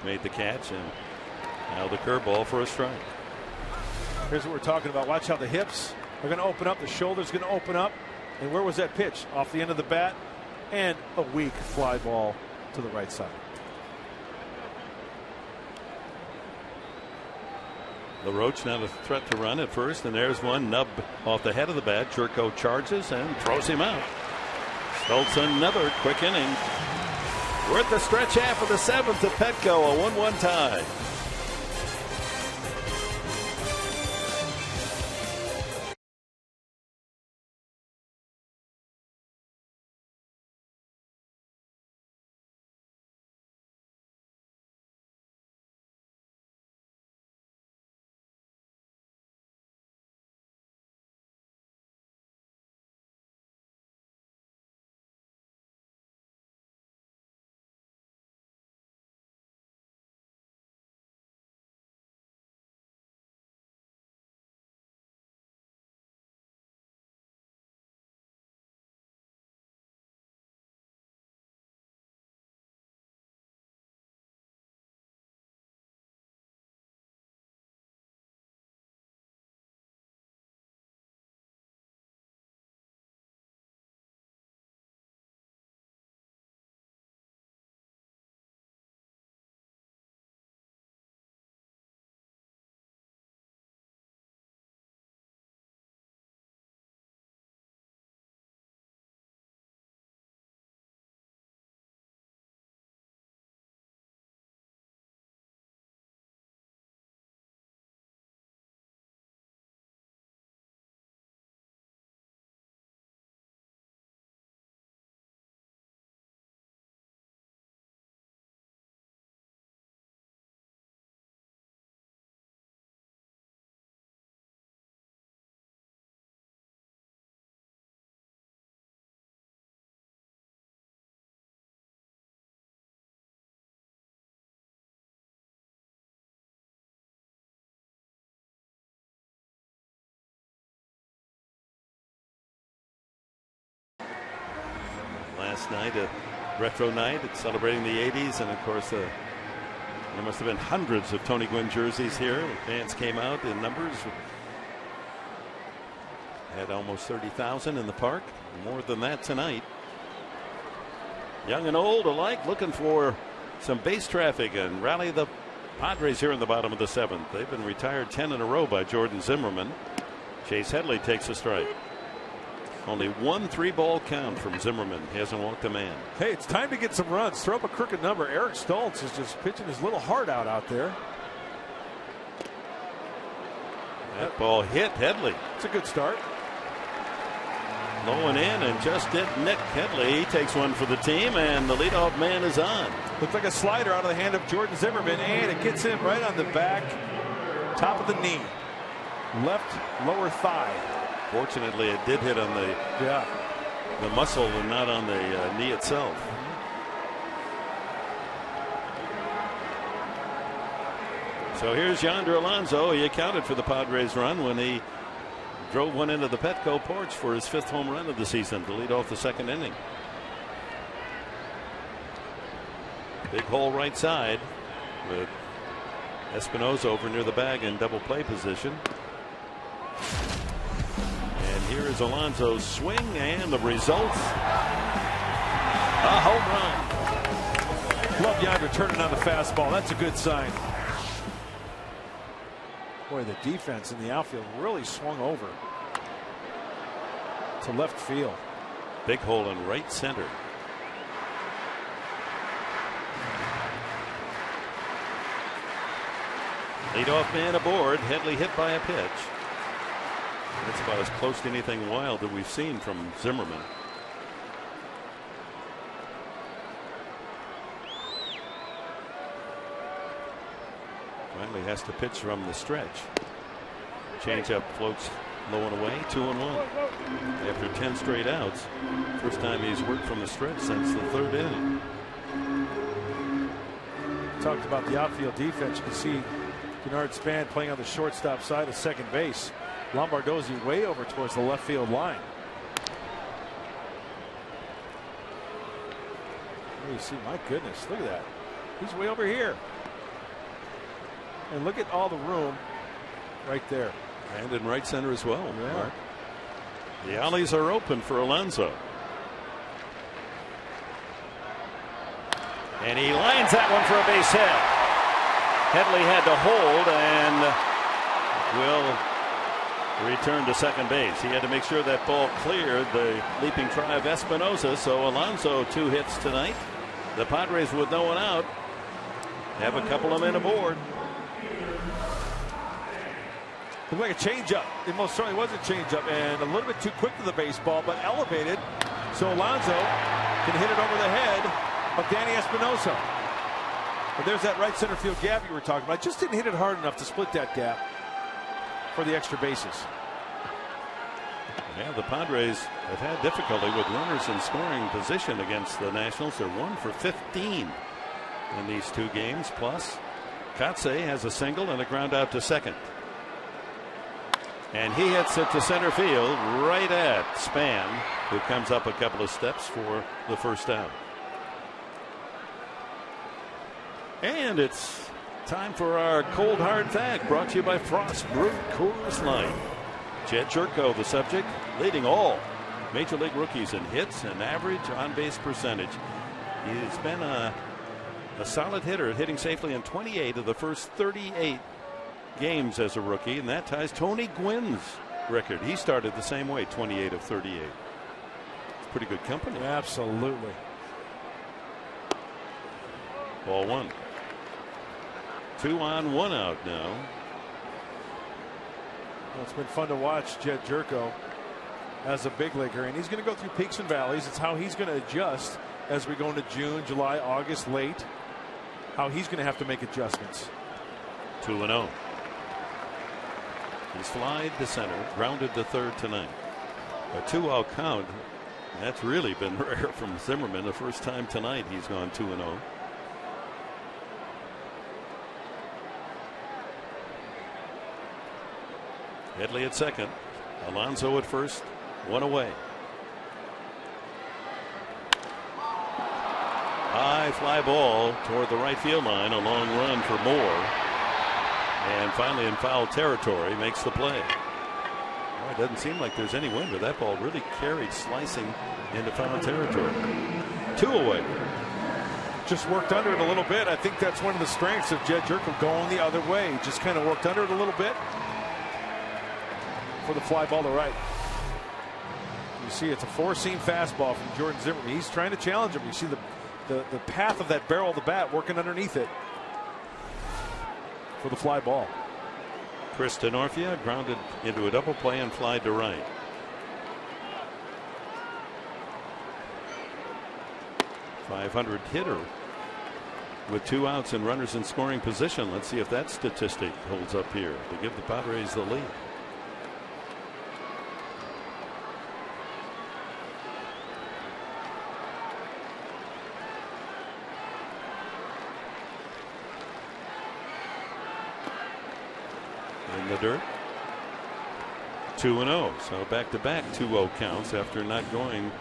made the catch, and now the curveball for a strike. Here's what we're talking about. Watch how the hips are going to open up. The shoulder's going to open up. And where was that pitch? Off the end of the bat. And a weak fly ball to the right side. LaRoche now a threat to run at first, and there's one nub off the head of the bat. Jerko charges and throws him out. Stoltz another quick inning. We're at the stretch half of the 7th at Petco, a 1-1 tie. Last night, a retro night, it's celebrating the 80s, and of course there must have been hundreds of Tony Gwynn jerseys here. Fans came out in numbers. Had almost 30,000 in the park. More than that tonight. Young and old alike looking for some base traffic and rally the Padres here in the bottom of the 7th. They've been retired 10 in a row by Jordan Zimmerman. Chase Headley takes a strike. Only 1 3-ball count from Zimmerman. He hasn't walked a man. Hey, it's time to get some runs. Throw up a crooked number. Eric Stoltz is just pitching his little heart out there. That ball hit Headley. It's a good start. Low and in and just didn't nick Headley. He takes one for the team, and the leadoff man is on. Looked like a slider out of the hand of Jordan Zimmerman, and it gets him right on the back, top of the knee, left lower thigh. Fortunately, it did hit on the muscle and not on the knee itself. So here's Yonder Alonso. He accounted for the Padres run when he drove one into the Petco porch for his 5th home run of the season to lead off the 2nd inning. Big hole right side with Espinosa over near the bag in double play position. And here is Alonso's swing, and the results, a home run. Love Yonder turning on the fastball. That's a good sign. Boy, the defense in the outfield really swung over to left field. Big hole in right center. Leadoff man aboard. Headley hit by a pitch. That's about as close to anything wild that we've seen from Zimmerman. Finally has to pitch from the stretch. Changeup floats low and away. 2-1 after 10 straight outs. First time he's worked from the stretch since the 3rd inning. Talked about the outfield defense. You can see Bernard Span playing on the shortstop side of second base. Lombardozzi way over towards the left field line. You see, my goodness, look at that. He's way over here. And look at all the room right there. And in right center as well. Yeah. Mark. The alleys are open for Alonso. And he lines that one for a base hit. Headley had to hold and will return to second base. He had to make sure that ball cleared the leaping try of Espinosa. So Alonso 2 hits tonight. The Padres with no one out have a couple of men aboard. Looked like a changeup. It most certainly was a changeup, and a little bit too quick to the baseball, but elevated. So Alonso can hit it over the head of Danny Espinosa. But there's that right center field gap you were talking about. Just didn't hit it hard enough to split that gap for the extra bases. Yeah, the Padres have had difficulty with runners in scoring position against the Nationals. They're 1 for 15 in these 2 games. Plus, Kotze has a single and a ground out to second. And he hits it to center field right at Span, who comes up a couple of steps for the first out. And it's time for our cold hard fact, brought to you by Frost Brewed Coors Light. Jed Jerko, the subject, leading all major league rookies in hits and average on base percentage. He's been a solid hitter, hitting safely in 28 of the first 38 games as a rookie, and that ties Tony Gwynn's record. He started the same way, 28 of 38. It's pretty good company. Absolutely. Ball 1. 2 on, 1 out now. Well, it's been fun to watch Jed Jerko as a big leaguer, and he's going to go through peaks and valleys. It's how he's going to adjust as we go into June, July, August, late. How he's going to have to make adjustments. 2-0. He's flied to center, grounded to third tonight. A 2-out count. That's really been rare from Zimmerman. The first time tonight he's gone 2-0. Headley at second. Alonso at first. 1 away. High fly ball toward the right field line. A long run for Moore. And finally in foul territory, makes the play. Well, it doesn't seem like there's any wind, but that ball really carried slicing into foul territory. 2 away. Just worked under it a little bit. I think that's one of the strengths of Jed Jerko, going the other way. Just kind of worked under it a little bit for the fly ball to right. You see it's a 4-seam fastball from Jordan Zimmerman. He's trying to challenge him. You see the path of that barrel of the bat working underneath it for the fly ball. Chris Denorfia grounded into a double play and fly to right. .500 hitter with 2 outs and runners in scoring position. Let's see if that statistic holds up here to give the Padres the lead. In the dirt. 2-0. So back-to-back 2-0 counts after not going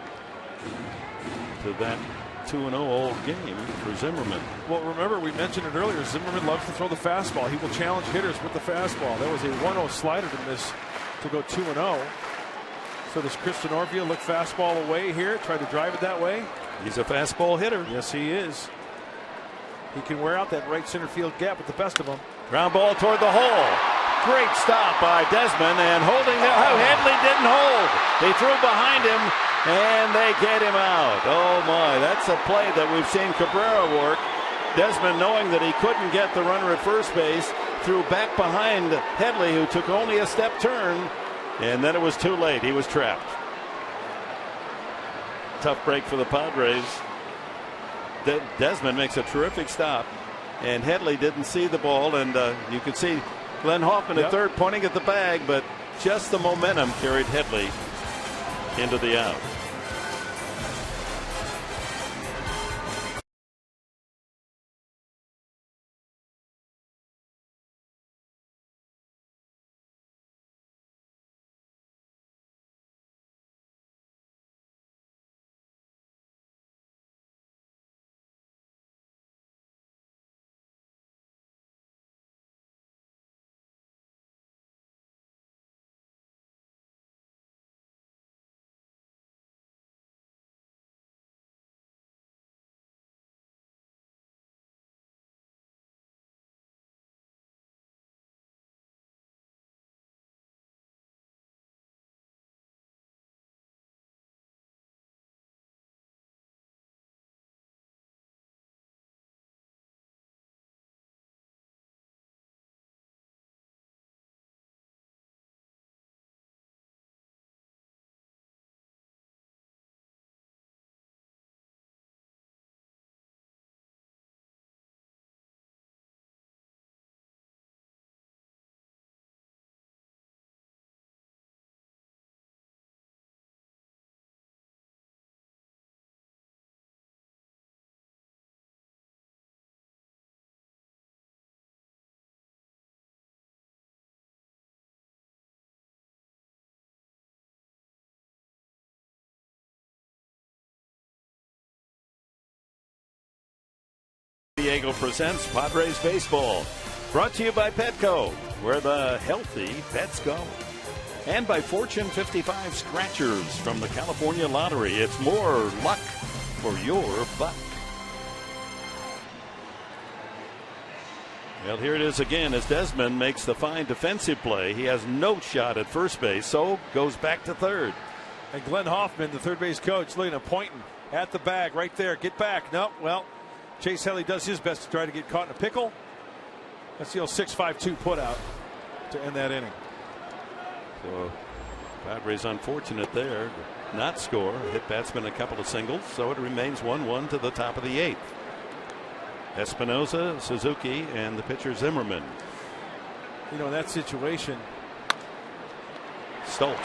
to that 2-0 old game for Zimmerman. Well, remember, we mentioned it earlier. Zimmerman loves to throw the fastball. He will challenge hitters with the fastball. That was a 1-0 slider to miss to go 2-0. So does Chris Denorfia look fastball away here? Try to drive it that way? He's a fastball hitter. Yes, he is. He can wear out that right center field gap with the best of them. Ground ball toward the hole. Great stop by Desmond, and holding that. Oh, Headley didn't hold. They threw behind him, and they get him out. Oh my, that's a play that we've seen Cabrera work. Desmond, knowing that he couldn't get the runner at first base, threw back behind Headley, who took only a step turn, and then it was too late. He was trapped. Tough break for the Padres. Desmond makes a terrific stop, and Headley didn't see the ball, and you could see Glenn Hoffman at third pointing at the bag, but just the momentum carried Headley into the out. Diego presents Padres Baseball. Brought to you by Petco, where the healthy pets go. And by Fortune 55 Scratchers from the California Lottery. It's more luck for your buck. Well, here it is again as Desmond makes the fine defensive play. He has no shot at first base, so goes back to third. And Glenn Hoffman, the third base coach, looking at pointing at the bag right there. Get back. No, well, Chase Headley does his best to try to get caught in a pickle. That's the old 6-5-2 put out to end that inning. So Padres unfortunate there. Not score. Hit batsman a couple of singles, so it remains 1-1 to the top of the 8th. Espinosa, Suzuki, and the pitcher Zimmerman. You know, in that situation, Stoltz,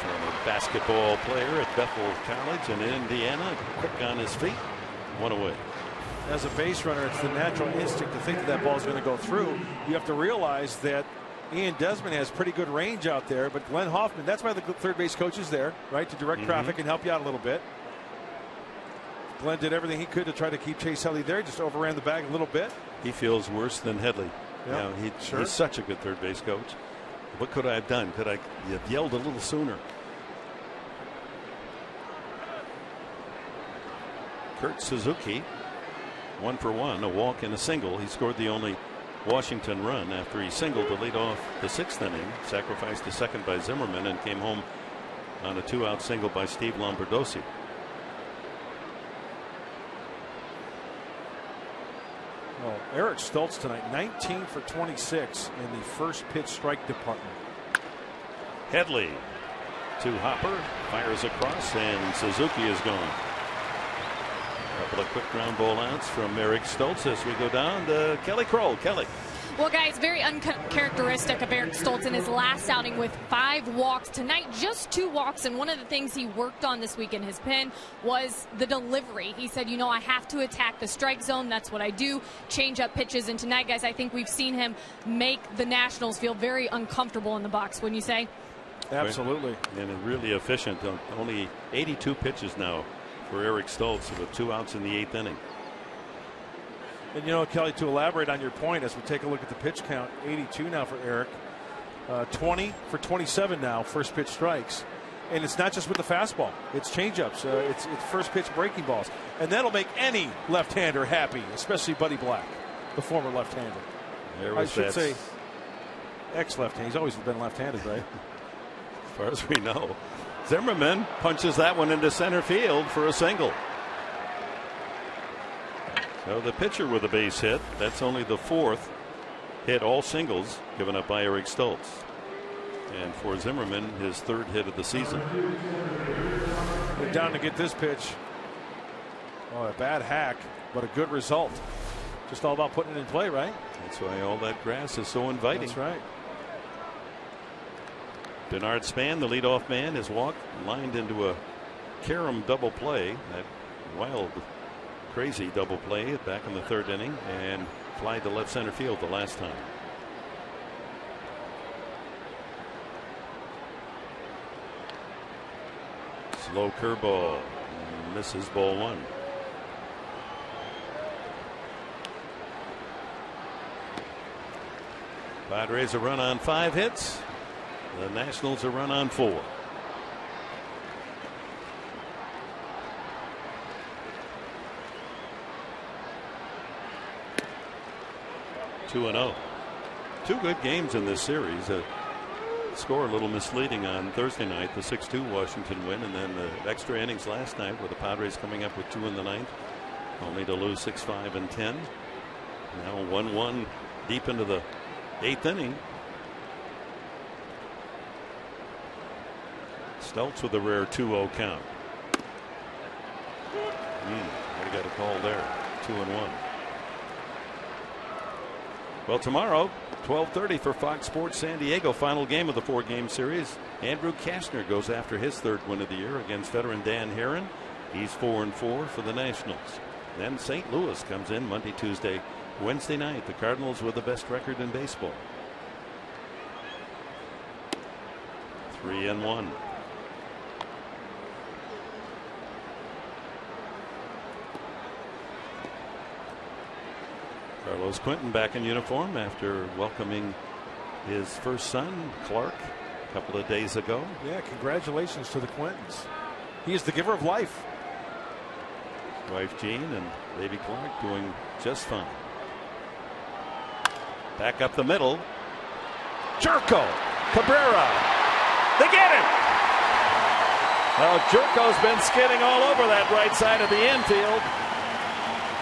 former basketball player at Bethel College in Indiana, quick on his feet. 1 away. As a base runner, it's the natural instinct to think that ball is going to go through. You have to realize that Ian Desmond has pretty good range out there, but Glenn Hoffman, that's why the third base coach is there, right, to direct traffic and help you out a little bit. Glenn did everything he could to try to keep Chase Headley there, just overran the bag a little bit. He feels worse than Headley. Yeah, you know, he's such a good third base coach. What could I have done? Could I have yelled a little sooner? Kurt Suzuki, 1 for 1, a walk and a single. He scored the only Washington run after he singled to lead off the 6th inning, sacrificed a second by Zimmerman, and came home on a 2-out single by Steve Lombardozzi. Well, Eric Stoltz tonight, 19 for 26 in the first pitch strike department. Headley to Hopper, fires across, and Suzuki is gone. A couple of quick ground ball outs from Eric Stoltz as we go down to Kelly Kroll. Kelly. Well, guys, very uncharacteristic of Eric Stoltz in his last outing with 5 walks. Tonight, just 2 walks, and one of the things he worked on this week in his pen was the delivery. He said, I have to attack the strike zone. That's what I do, change up pitches. And tonight, guys, I think we've seen him make the Nationals feel very uncomfortable in the box, wouldn't you say? Absolutely. And really efficient. Only 82 pitches now for Eric Stoltz with 2 outs in the 8th inning. And Kelly, to elaborate on your point, as we take a look at the pitch count, 82 now for Eric, 20 for 27 now, first pitch strikes. And it's not just with the fastball, it's changeups, it's first pitch breaking balls. And that'll make any left-hander happy, especially Buddy Black, the former left-hander. I should say ex-left-hander. He's always been left-handed, right? As far as we know. Zimmerman punches that one into center field for a single. So the pitcher with a base hit. That's only the 4th hit, all singles, given up by Eric Stoltz. And for Zimmerman, his 3rd hit of the season. They're down to get this pitch. Oh, a bad hack, but a good result. Just all about putting it in play, right? That's why all that grass is so inviting. That's right. Bernard Span, the leadoff man, is walked, lined into a carom double play. That wild, crazy double play back in the 3rd inning, and fly to left center field the last time. Slow curveball, misses, ball 1. Padres a run on 5 hits. The Nationals a run on 4. Two and 0. 2 good games in this series. Score a little misleading on Thursday night, the 6-2 Washington win, and then the extra innings last night with the Padres coming up with 2 in the 9th, only to lose 6-5 and 10. Now 1-1 deep into the 8th inning. Stoltz with a rare 2-0 count. What got a call there? 2-1. Well, tomorrow, 12:30 for Fox Sports San Diego, final game of the 4-game series. Andrew Kastner goes after his 3rd win of the year against veteran Dan Herron. He's 4-4 for the Nationals. Then St. Louis comes in Monday, Tuesday, Wednesday night. The Cardinals with the best record in baseball. 3-1. Carlos Quentin back in uniform after welcoming his first son, Clark, a couple of days ago. Yeah, congratulations to the Quentins. He is the giver of life. Wife Jean and baby Clark doing just fine. Back up the middle. Jerko, Cabrera, they get it. Well, Jerko's been skidding all over that right side of the infield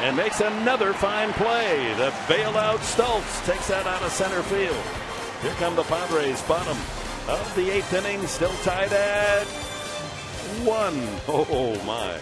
and makes another fine play. The bailout Stoltz takes that out of center field. Here come the Padres, bottom of the 8th inning, still tied at 1. Oh my.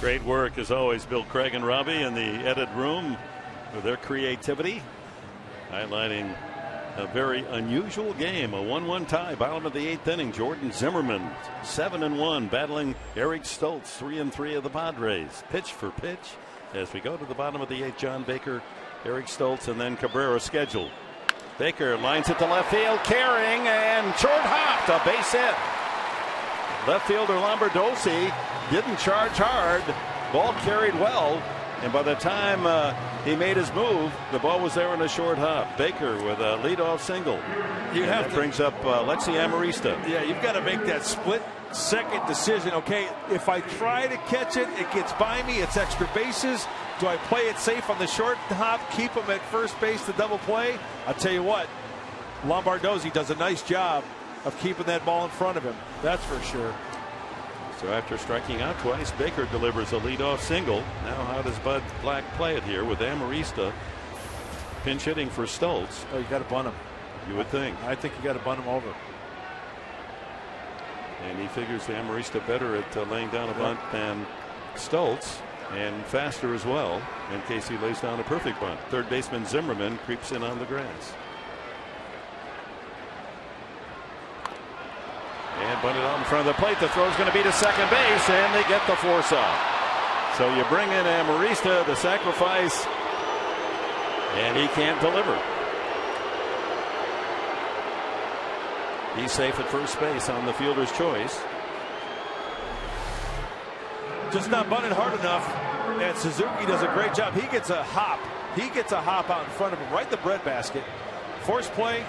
Great work as always, Bill Craig and Robbie in the edit room with their creativity, highlighting a very unusual game, a 1-1 tie, bottom of the 8th inning. Jordan Zimmerman 7-1, battling Eric Stoltz 3-3 of the Padres. Pitch for pitch as we go to the bottom of the 8th. John Baker, Eric Stoltz, and then Cabrera scheduled. Baker lines it to left field, carrying and short hopped, a base hit. Left fielder Lombardozzi didn't charge hard. Ball carried well, and by the time he made his move, the ball was there in a short hop. Baker with a leadoff single. Brings up Lexi Amarista. Yeah, you've got to make that split-second decision. Okay, if I try to catch it, it gets by me. It's extra bases. Do I play it safe on the short hop, keep him at first base to double play? I'll tell you what, Lombardozzi does a nice job of keeping that ball in front of him. That's for sure. So after striking out twice, Baker delivers a leadoff single. Now how does Bud Black play it here with Amarista pinch hitting for Stoltz? Oh, you got to bunt him. You would think. I think you got to bunt him over. And he figures the Amarista better at laying down a bunt than Stoltz, and faster as well in case he lays down a perfect bunt. Third baseman Zimmerman creeps in on the grass. And bunted out in front of the plate. The throw's going to be to second base, and they get the force out. So you bring in Amarista, the sacrifice, and he can't deliver. He's safe at first base on the fielder's choice. Just not bunted hard enough, and Suzuki does a great job. He gets a hop. He gets a hop out in front of him, right in the breadbasket. Force play,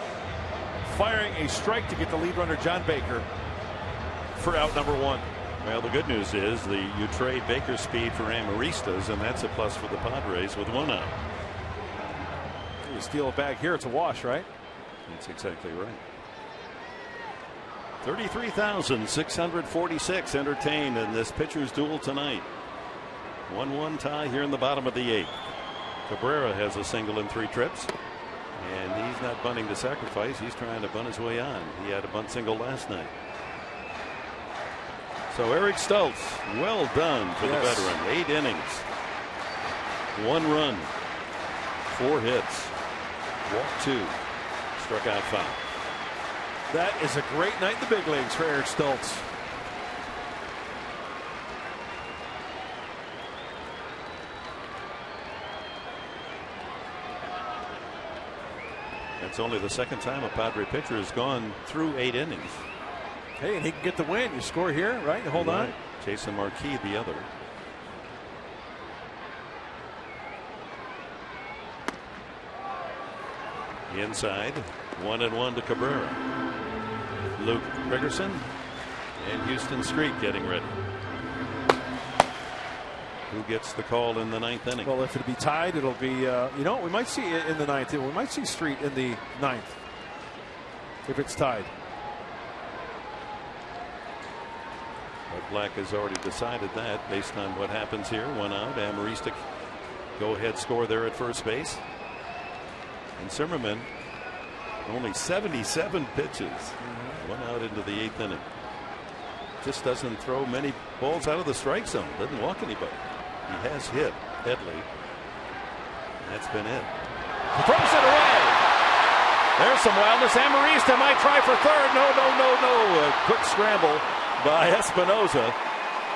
firing a strike to get the lead runner John Baker for out number 1. Well, the good news is you trade Baker's speed for Amarista's, and that's a plus for the Padres with 1 out. You steal it back here, it's a wash, right? That's exactly right. 33,646 entertained in this pitcher's duel tonight. 1-1 tie here in the bottom of the 8th. Cabrera has a single in 3 trips, and he's not bunting to sacrifice. He's trying to bunt his way on. He had a bunt single last night. So Eric Stoltz, well done for the veteran. 8 innings, 1 run, 4 hits, walked 2, struck out 5. That is a great night in the big leagues for Eric Stoltz. It's only the second time a Padre pitcher has gone through 8 innings. Hey, and he can get the win. You score here, right? Hold on. Jason Marquis, the other. Inside, 1-1 to Cabrera. Luke Gregerson and Houston Street getting ready. Who gets the call in the 9th inning? Well, if it'll be tied, it'll be, we might see it in the 9th. We might see Street in the 9th if it's tied. But Black has already decided that based on what happens here. 1 out. Amarista go ahead score there at first base. And Zimmerman only 77 pitches. 1 out into the 8th inning. Just doesn't throw many balls out of the strike zone. Doesn't walk anybody. He has hit Headley. That's been it. He throws it away. There's some wildness. Amarista might try for third. No. A quick scramble by Espinoza.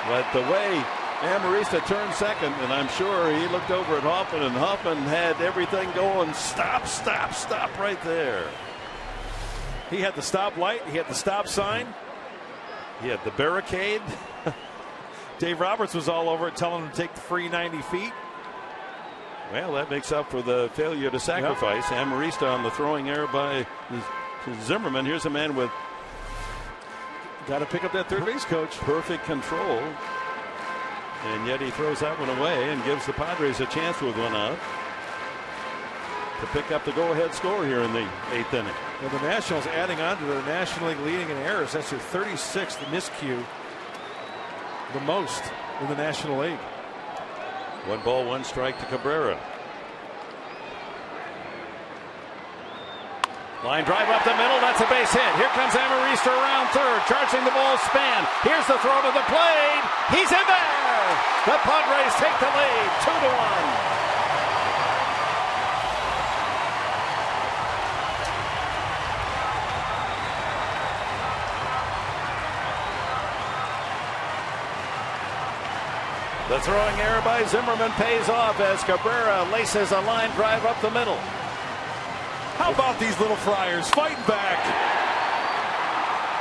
But the way Amarista turned second, and I'm sure he looked over at Hoffman, and Hoffman had everything going. Stop right there. He had the stop light. He had the stop sign. He had the barricade. Dave Roberts was all over it, telling him to take the free 90 feet. Well, that makes up for the failure to sacrifice. Yep. Amarista on the throwing error by Zimmerman. Here's a man with got to pick up that third base coach. Perfect control. And yet he throws that one away and gives the Padres a chance with 1 out to pick up the go-ahead score here in the 8th inning. Well, the Nationals adding on to the National League leading in errors. That's their 36th miscue. The most in the National League. 1 ball, 1 strike to Cabrera. Line drive up the middle. That's a base hit. Here comes Amarista around third, charging the ball span. Here's the throw to the plate. He's in there. The Padres take the lead, 2-1. The throwing error by Zimmerman pays off as Cabrera laces a line drive up the middle. How about these little Friars fighting back?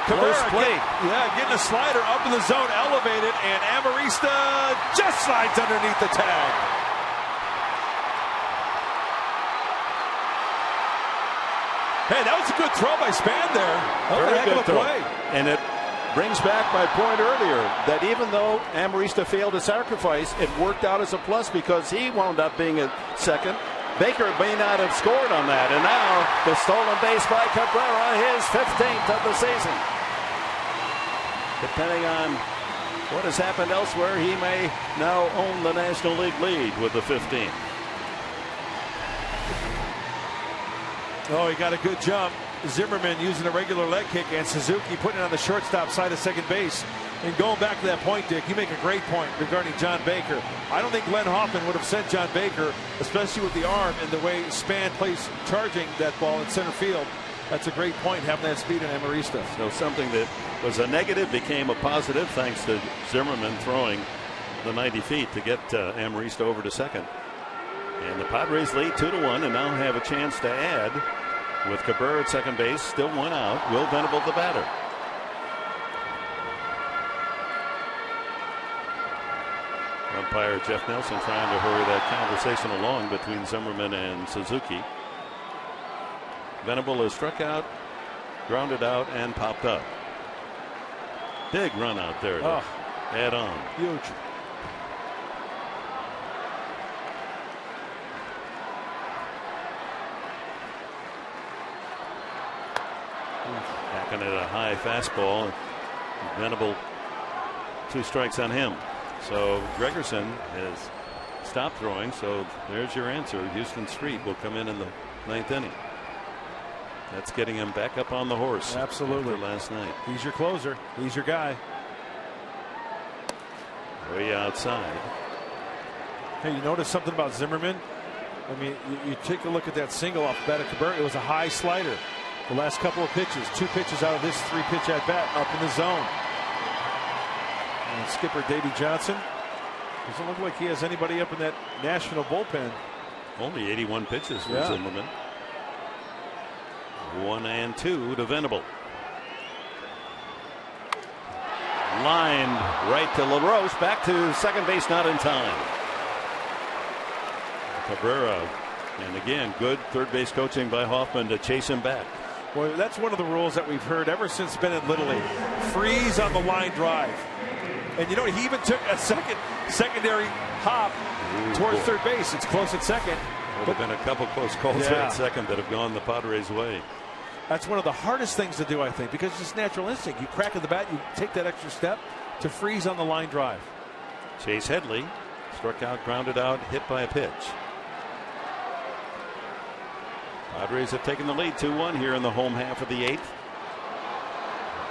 Cabrera, getting a slider up in the zone, elevated, and Amarista just slides underneath the tag. Hey, that was a good throw by Span there. Very good throw. Play. And it brings back my point earlier that even though Amarista failed to sacrifice, it worked out as a plus because he wound up being a second. Baker may not have scored on that, and now the stolen base by Cabrera, his 15th of the season. Depending on what has happened elsewhere, he may now own the National League lead with the 15th. Oh, he got a good jump. Zimmerman using a regular leg kick, and Suzuki putting it on the shortstop side of second base. And going back to that point, Dick, you make a great point regarding John Baker. I don't think Glenn Hoffman would have sent John Baker, especially with the arm and the way Span plays charging that ball in center field. That's a great point, having that speed in Amarista. So something that was a negative became a positive thanks to Zimmerman throwing the 90 feet to get Amarista over to second. And the Padres lead 2-1 and now have a chance to add with Cabrera at second base, still one out. Will Venable the batter. Umpire Jeff Nelson trying to hurry that conversation along between Zimmerman and Suzuki. Venable is struck out, grounded out, and popped up. Big run out there to add on. Huge. Hacking at a high fastball. Venable, 2 strikes on him. So Gregerson has stopped throwing. So there's your answer. Houston Street will come in the 9th inning. That's getting him back up on the horse. Absolutely. After last night. He's your closer. He's your guy. Way outside. Hey, you notice something about Zimmerman? I mean, you take a look at that single off the bat of Cabrera. It was a high slider. The last couple of pitches, 2 pitches out of this 3-pitch at bat up in the zone. And skipper Davey Johnson doesn't look like he has anybody up in that national bullpen. Only 81 pitches for Zimmerman. 1-2 to Venable. Lined right to LaRoche. Back to second base, not in time. Cabrera. And again, good third base coaching by Hoffman to chase him back. Well, that's one of the rules that we've heard ever since been in Little League. Freeze on the line drive. And you know, he even took a secondary hop towards third base. It's close at second. Would have been a couple close calls there at second that have gone the Padres' way. That's one of the hardest things to do, I think, because it's just natural instinct. You crack at the bat, you take that extra step to freeze on the line drive. Chase Headley struck out, grounded out, hit by a pitch. Padres have taken the lead 2-1 here in the home half of the 8th.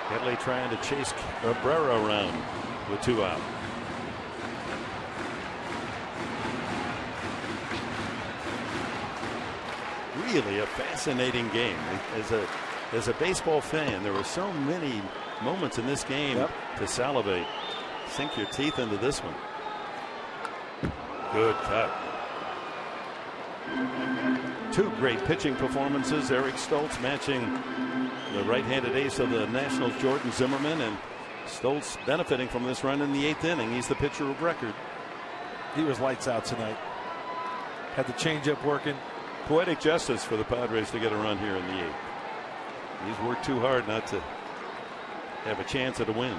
Headley trying to chase Cabrera around with 2 out. Really a fascinating game. As a baseball fan, there were so many moments in this game to salivate. Sink your teeth into this one. Good cut. 2 great pitching performances. Eric Stoltz matching the right-handed ace of the Nationals, Jordan Zimmerman, and Stoltz benefiting from this run in the 8th inning. He's the pitcher of record. He was lights out tonight. Had the changeup working. Poetic justice for the Padres to get a run here in the 8th. He's worked too hard not to have a chance at a win.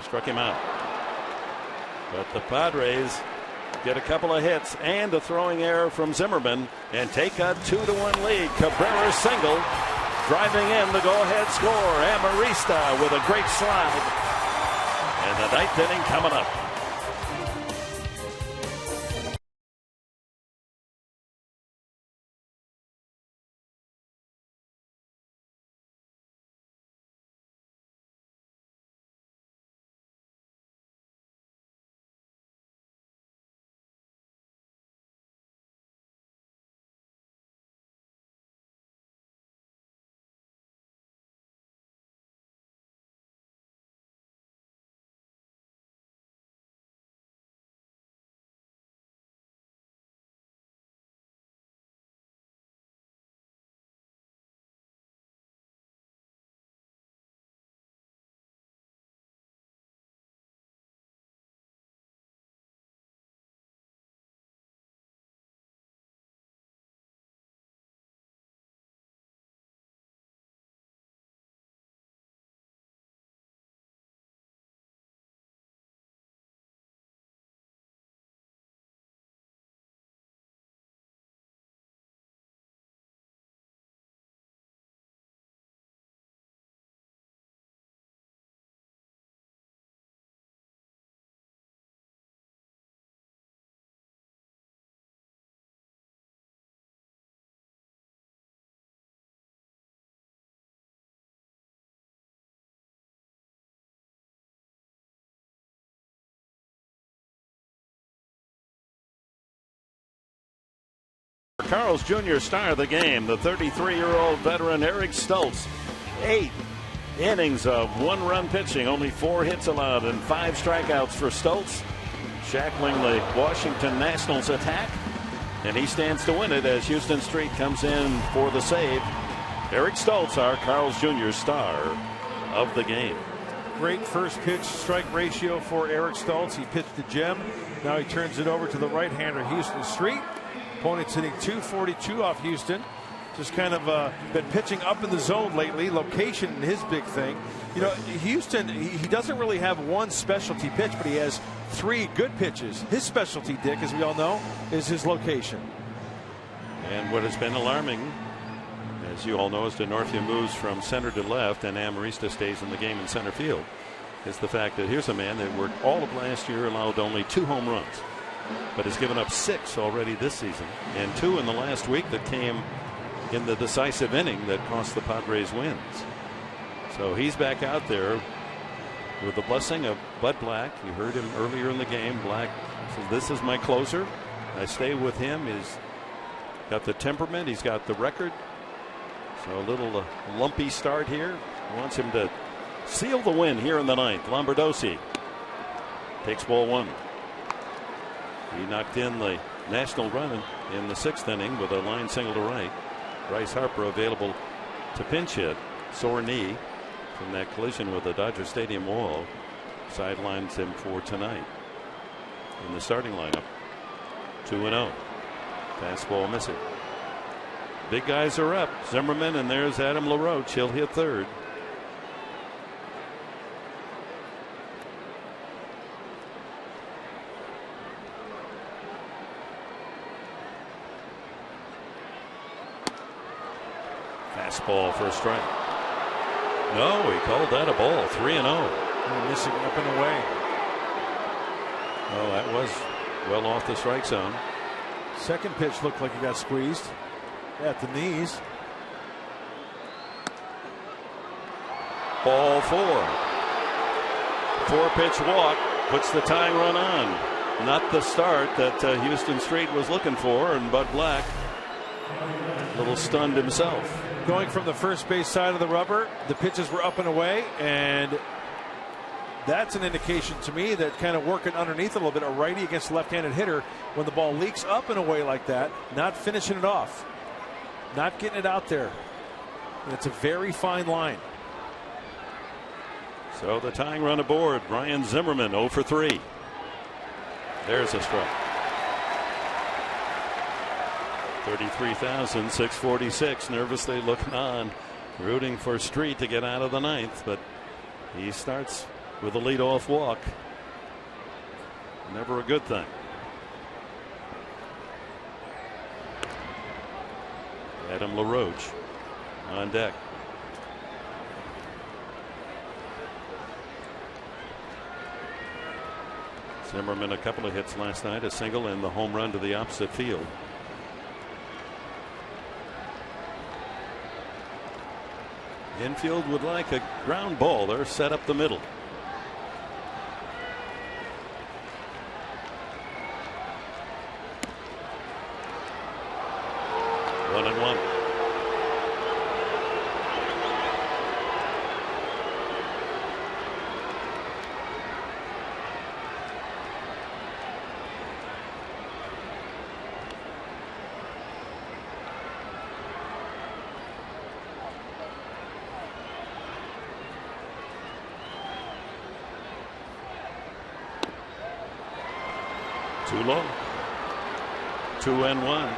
Struck him out. But the Padres get a couple of hits and a throwing error from Zimmerman and take a 2-1 lead. Cabrera's single driving in the go-ahead score. Amarista with a great slide. And the 9th inning coming up. Carl's Jr. star of the game, the 33-year-old veteran Eric Stoltz. 8 innings of 1-run pitching, only 4 hits allowed and 5 strikeouts for Stoltz, shackling the Washington Nationals attack, and he stands to win it as Houston Street comes in for the save. Eric Stoltz, our Carl's Jr. star of the game. Great first pitch strike ratio for Eric Stoltz. He pitched the gem. Now he turns it over to the right-hander, Houston Street. Opponent's hitting 242 off Houston. Just kind of been pitching up in the zone lately. Location, his big thing. You know, Houston, he doesn't really have one specialty pitch, but he has 3 good pitches. His specialty, Dick, as we all know, is his location. And what has been alarming, as you all know, as DeNorfia moves from center to left and Amarista stays in the game in center field, is the fact that here's a man that worked all of last year, allowed only 2 home runs, but has given up 6 already this season, and 2 in the last week that came in the decisive inning that cost the Padres wins. So he's back out there with the blessing of Bud Black. You heard him earlier in the game. Black says, "This is my closer. I stay with him." He's got the temperament. He's got the record. So a little lumpy start here. Wants him to seal the win here in the 9th. Lombardozzi takes ball 1. He knocked in the national run in the 6th inning with a line single to right. Bryce Harper available to pinch hit. Sore knee from that collision with the Dodger Stadium wall. Sidelines him for tonight in the starting lineup. 2-0. Fastball missing. Big guys are up. Zimmerman, and there's Adam LaRoche. He'll hit 3rd. Fastball for a strike. No, he called that a ball. 3-0. Missing up and away. Oh, that was well off the strike zone. Second pitch looked like he got squeezed at the knees. Ball 4. 4-pitch walk puts the tying run on. Not the start that Houston Street was looking for, and Bud Black a little stunned himself. Going from the first base side of the rubber, the pitches were up and away, and that's an indication to me that kind of working underneath a little bit, a righty against a left-handed hitter, when the ball leaks up and away like that, not finishing it off, not getting it out there. And it's a very fine line. So the tying run aboard. Ryan Zimmerman 0 for 3. There's a strike. 33,646 nervously looking on, rooting for Street to get out of the 9th, but he starts with a leadoff walk. Never a good thing. Adam LaRoche on deck. Zimmerman a couple of hits last night, a single and the home run to the opposite field. Infield would like a ground ball. They're set up the middle. 1-1. Too low. 2-1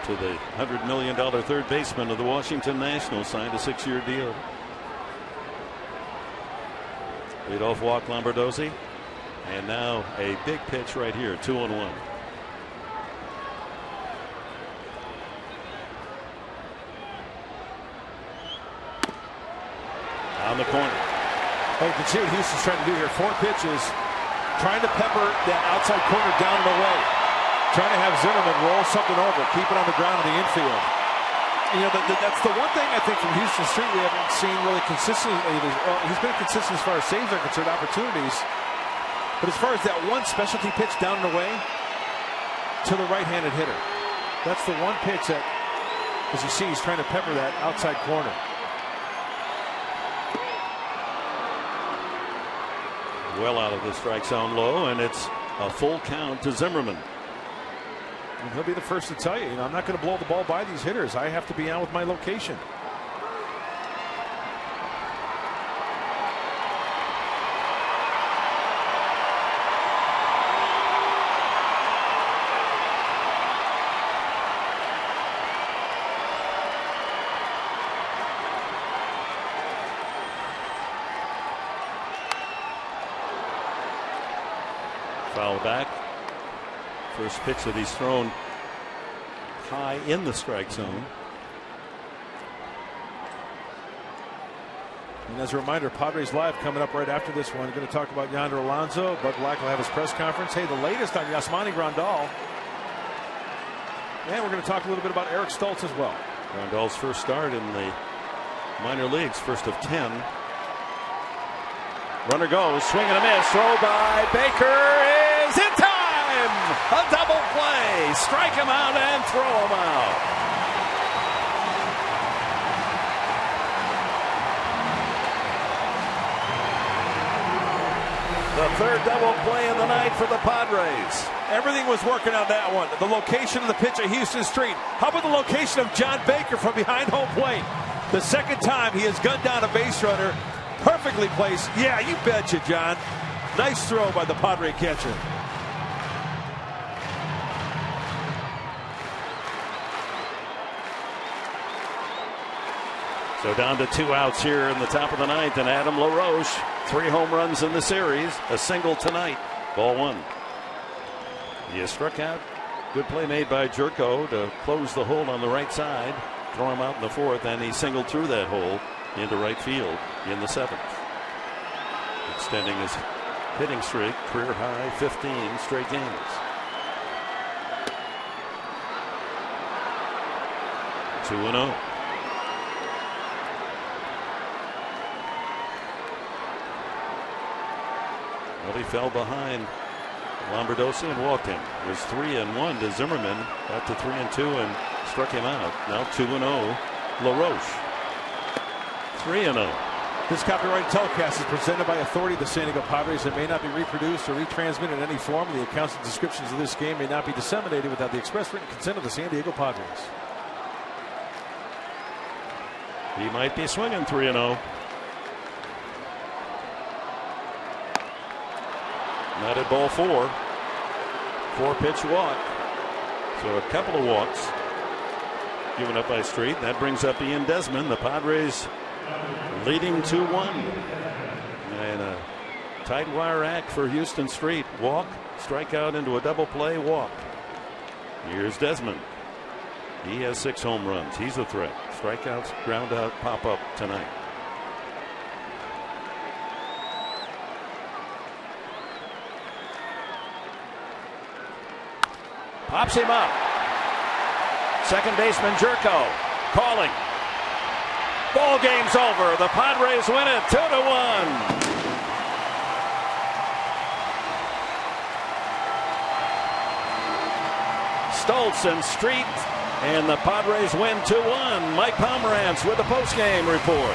to the $100 million third baseman of the Washington Nationals, signed a 6-year deal. Leadoff walk Lombardozzi, and now a big pitch right here. 2-1. On the corner. Well, you can see what Houston's trying to do here. 4 pitches. Trying to pepper that outside corner down and away. Trying to have Zimmerman roll something over, keep it on the ground in the infield. You know, that's the one thing I think from Houston Street we haven't seen really consistently. He's been consistent as far as saves are concerned, opportunities. But as far as that one specialty pitch down and away to the right-handed hitter. That's the one pitch that, as you see, he's trying to pepper that outside corner. Well out of the strike zone low, and it's a full count to Zimmerman. And he'll be the first to tell you, I'm not going to blow the ball by these hitters. I have to be on with my location. Foul back. First pitch that he's thrown high in the strike zone. And as a reminder, Padres Live coming up right after this one. We're going to talk about Yonder Alonso. Bud Black will have his press conference. Hey, the latest on Yasmani Grandal. And we're going to talk a little bit about Eric Stultz as well. Grandal's first start in the minor leagues, first of 10. Runner goes, swing and a miss. Throw by Baker is in time. A double play. Strike him out and throw him out. The third double play of the night for the Padres. Everything was working on that one. The location of the pitch at Houston Street. How about the location of John Baker from behind home plate? The second time he has gunned down a base runner. Perfectly placed. Yeah, you betcha, John. Nice throw by the Padre catcher. So down to 2 outs here in the top of the ninth, and Adam LaRoche, 3 home runs in the series, a single tonight. Ball 1. He has struck out. Good play made by Jerko to close the hole on the right side, throw him out in the 4th, and he singled through that hole into right field in the 7th. Extending his hitting streak, career high 15 straight games. 2-0. Well, he fell behind Lombardozzi and walked him. It was 3-1 to Zimmerman. Got to 3-2 and struck him out. Now 2-0. LaRoche. 3-0. This copyrighted telecast is presented by authority of the San Diego Padres and may not be reproduced or retransmitted in any form. The accounts and descriptions of this game may not be disseminated without the express written consent of the San Diego Padres. He might be swinging 3-0. Not at ball 4. 4-pitch walk. So a couple of walks given up by Street. That brings up Ian Desmond. The Padres leading 2-1. And a tight wire act for Houston Street. Walk, strikeout into a double play, walk. Here's Desmond. He has 6 home runs. He's a threat. Strikeouts, ground out, pop up tonight. Pops him up. Second baseman Jerko calling. Ball game's over. The Padres win it 2-1. Stultz and Street, and the Padres win 2-1. Mike Pomerantz with the postgame report.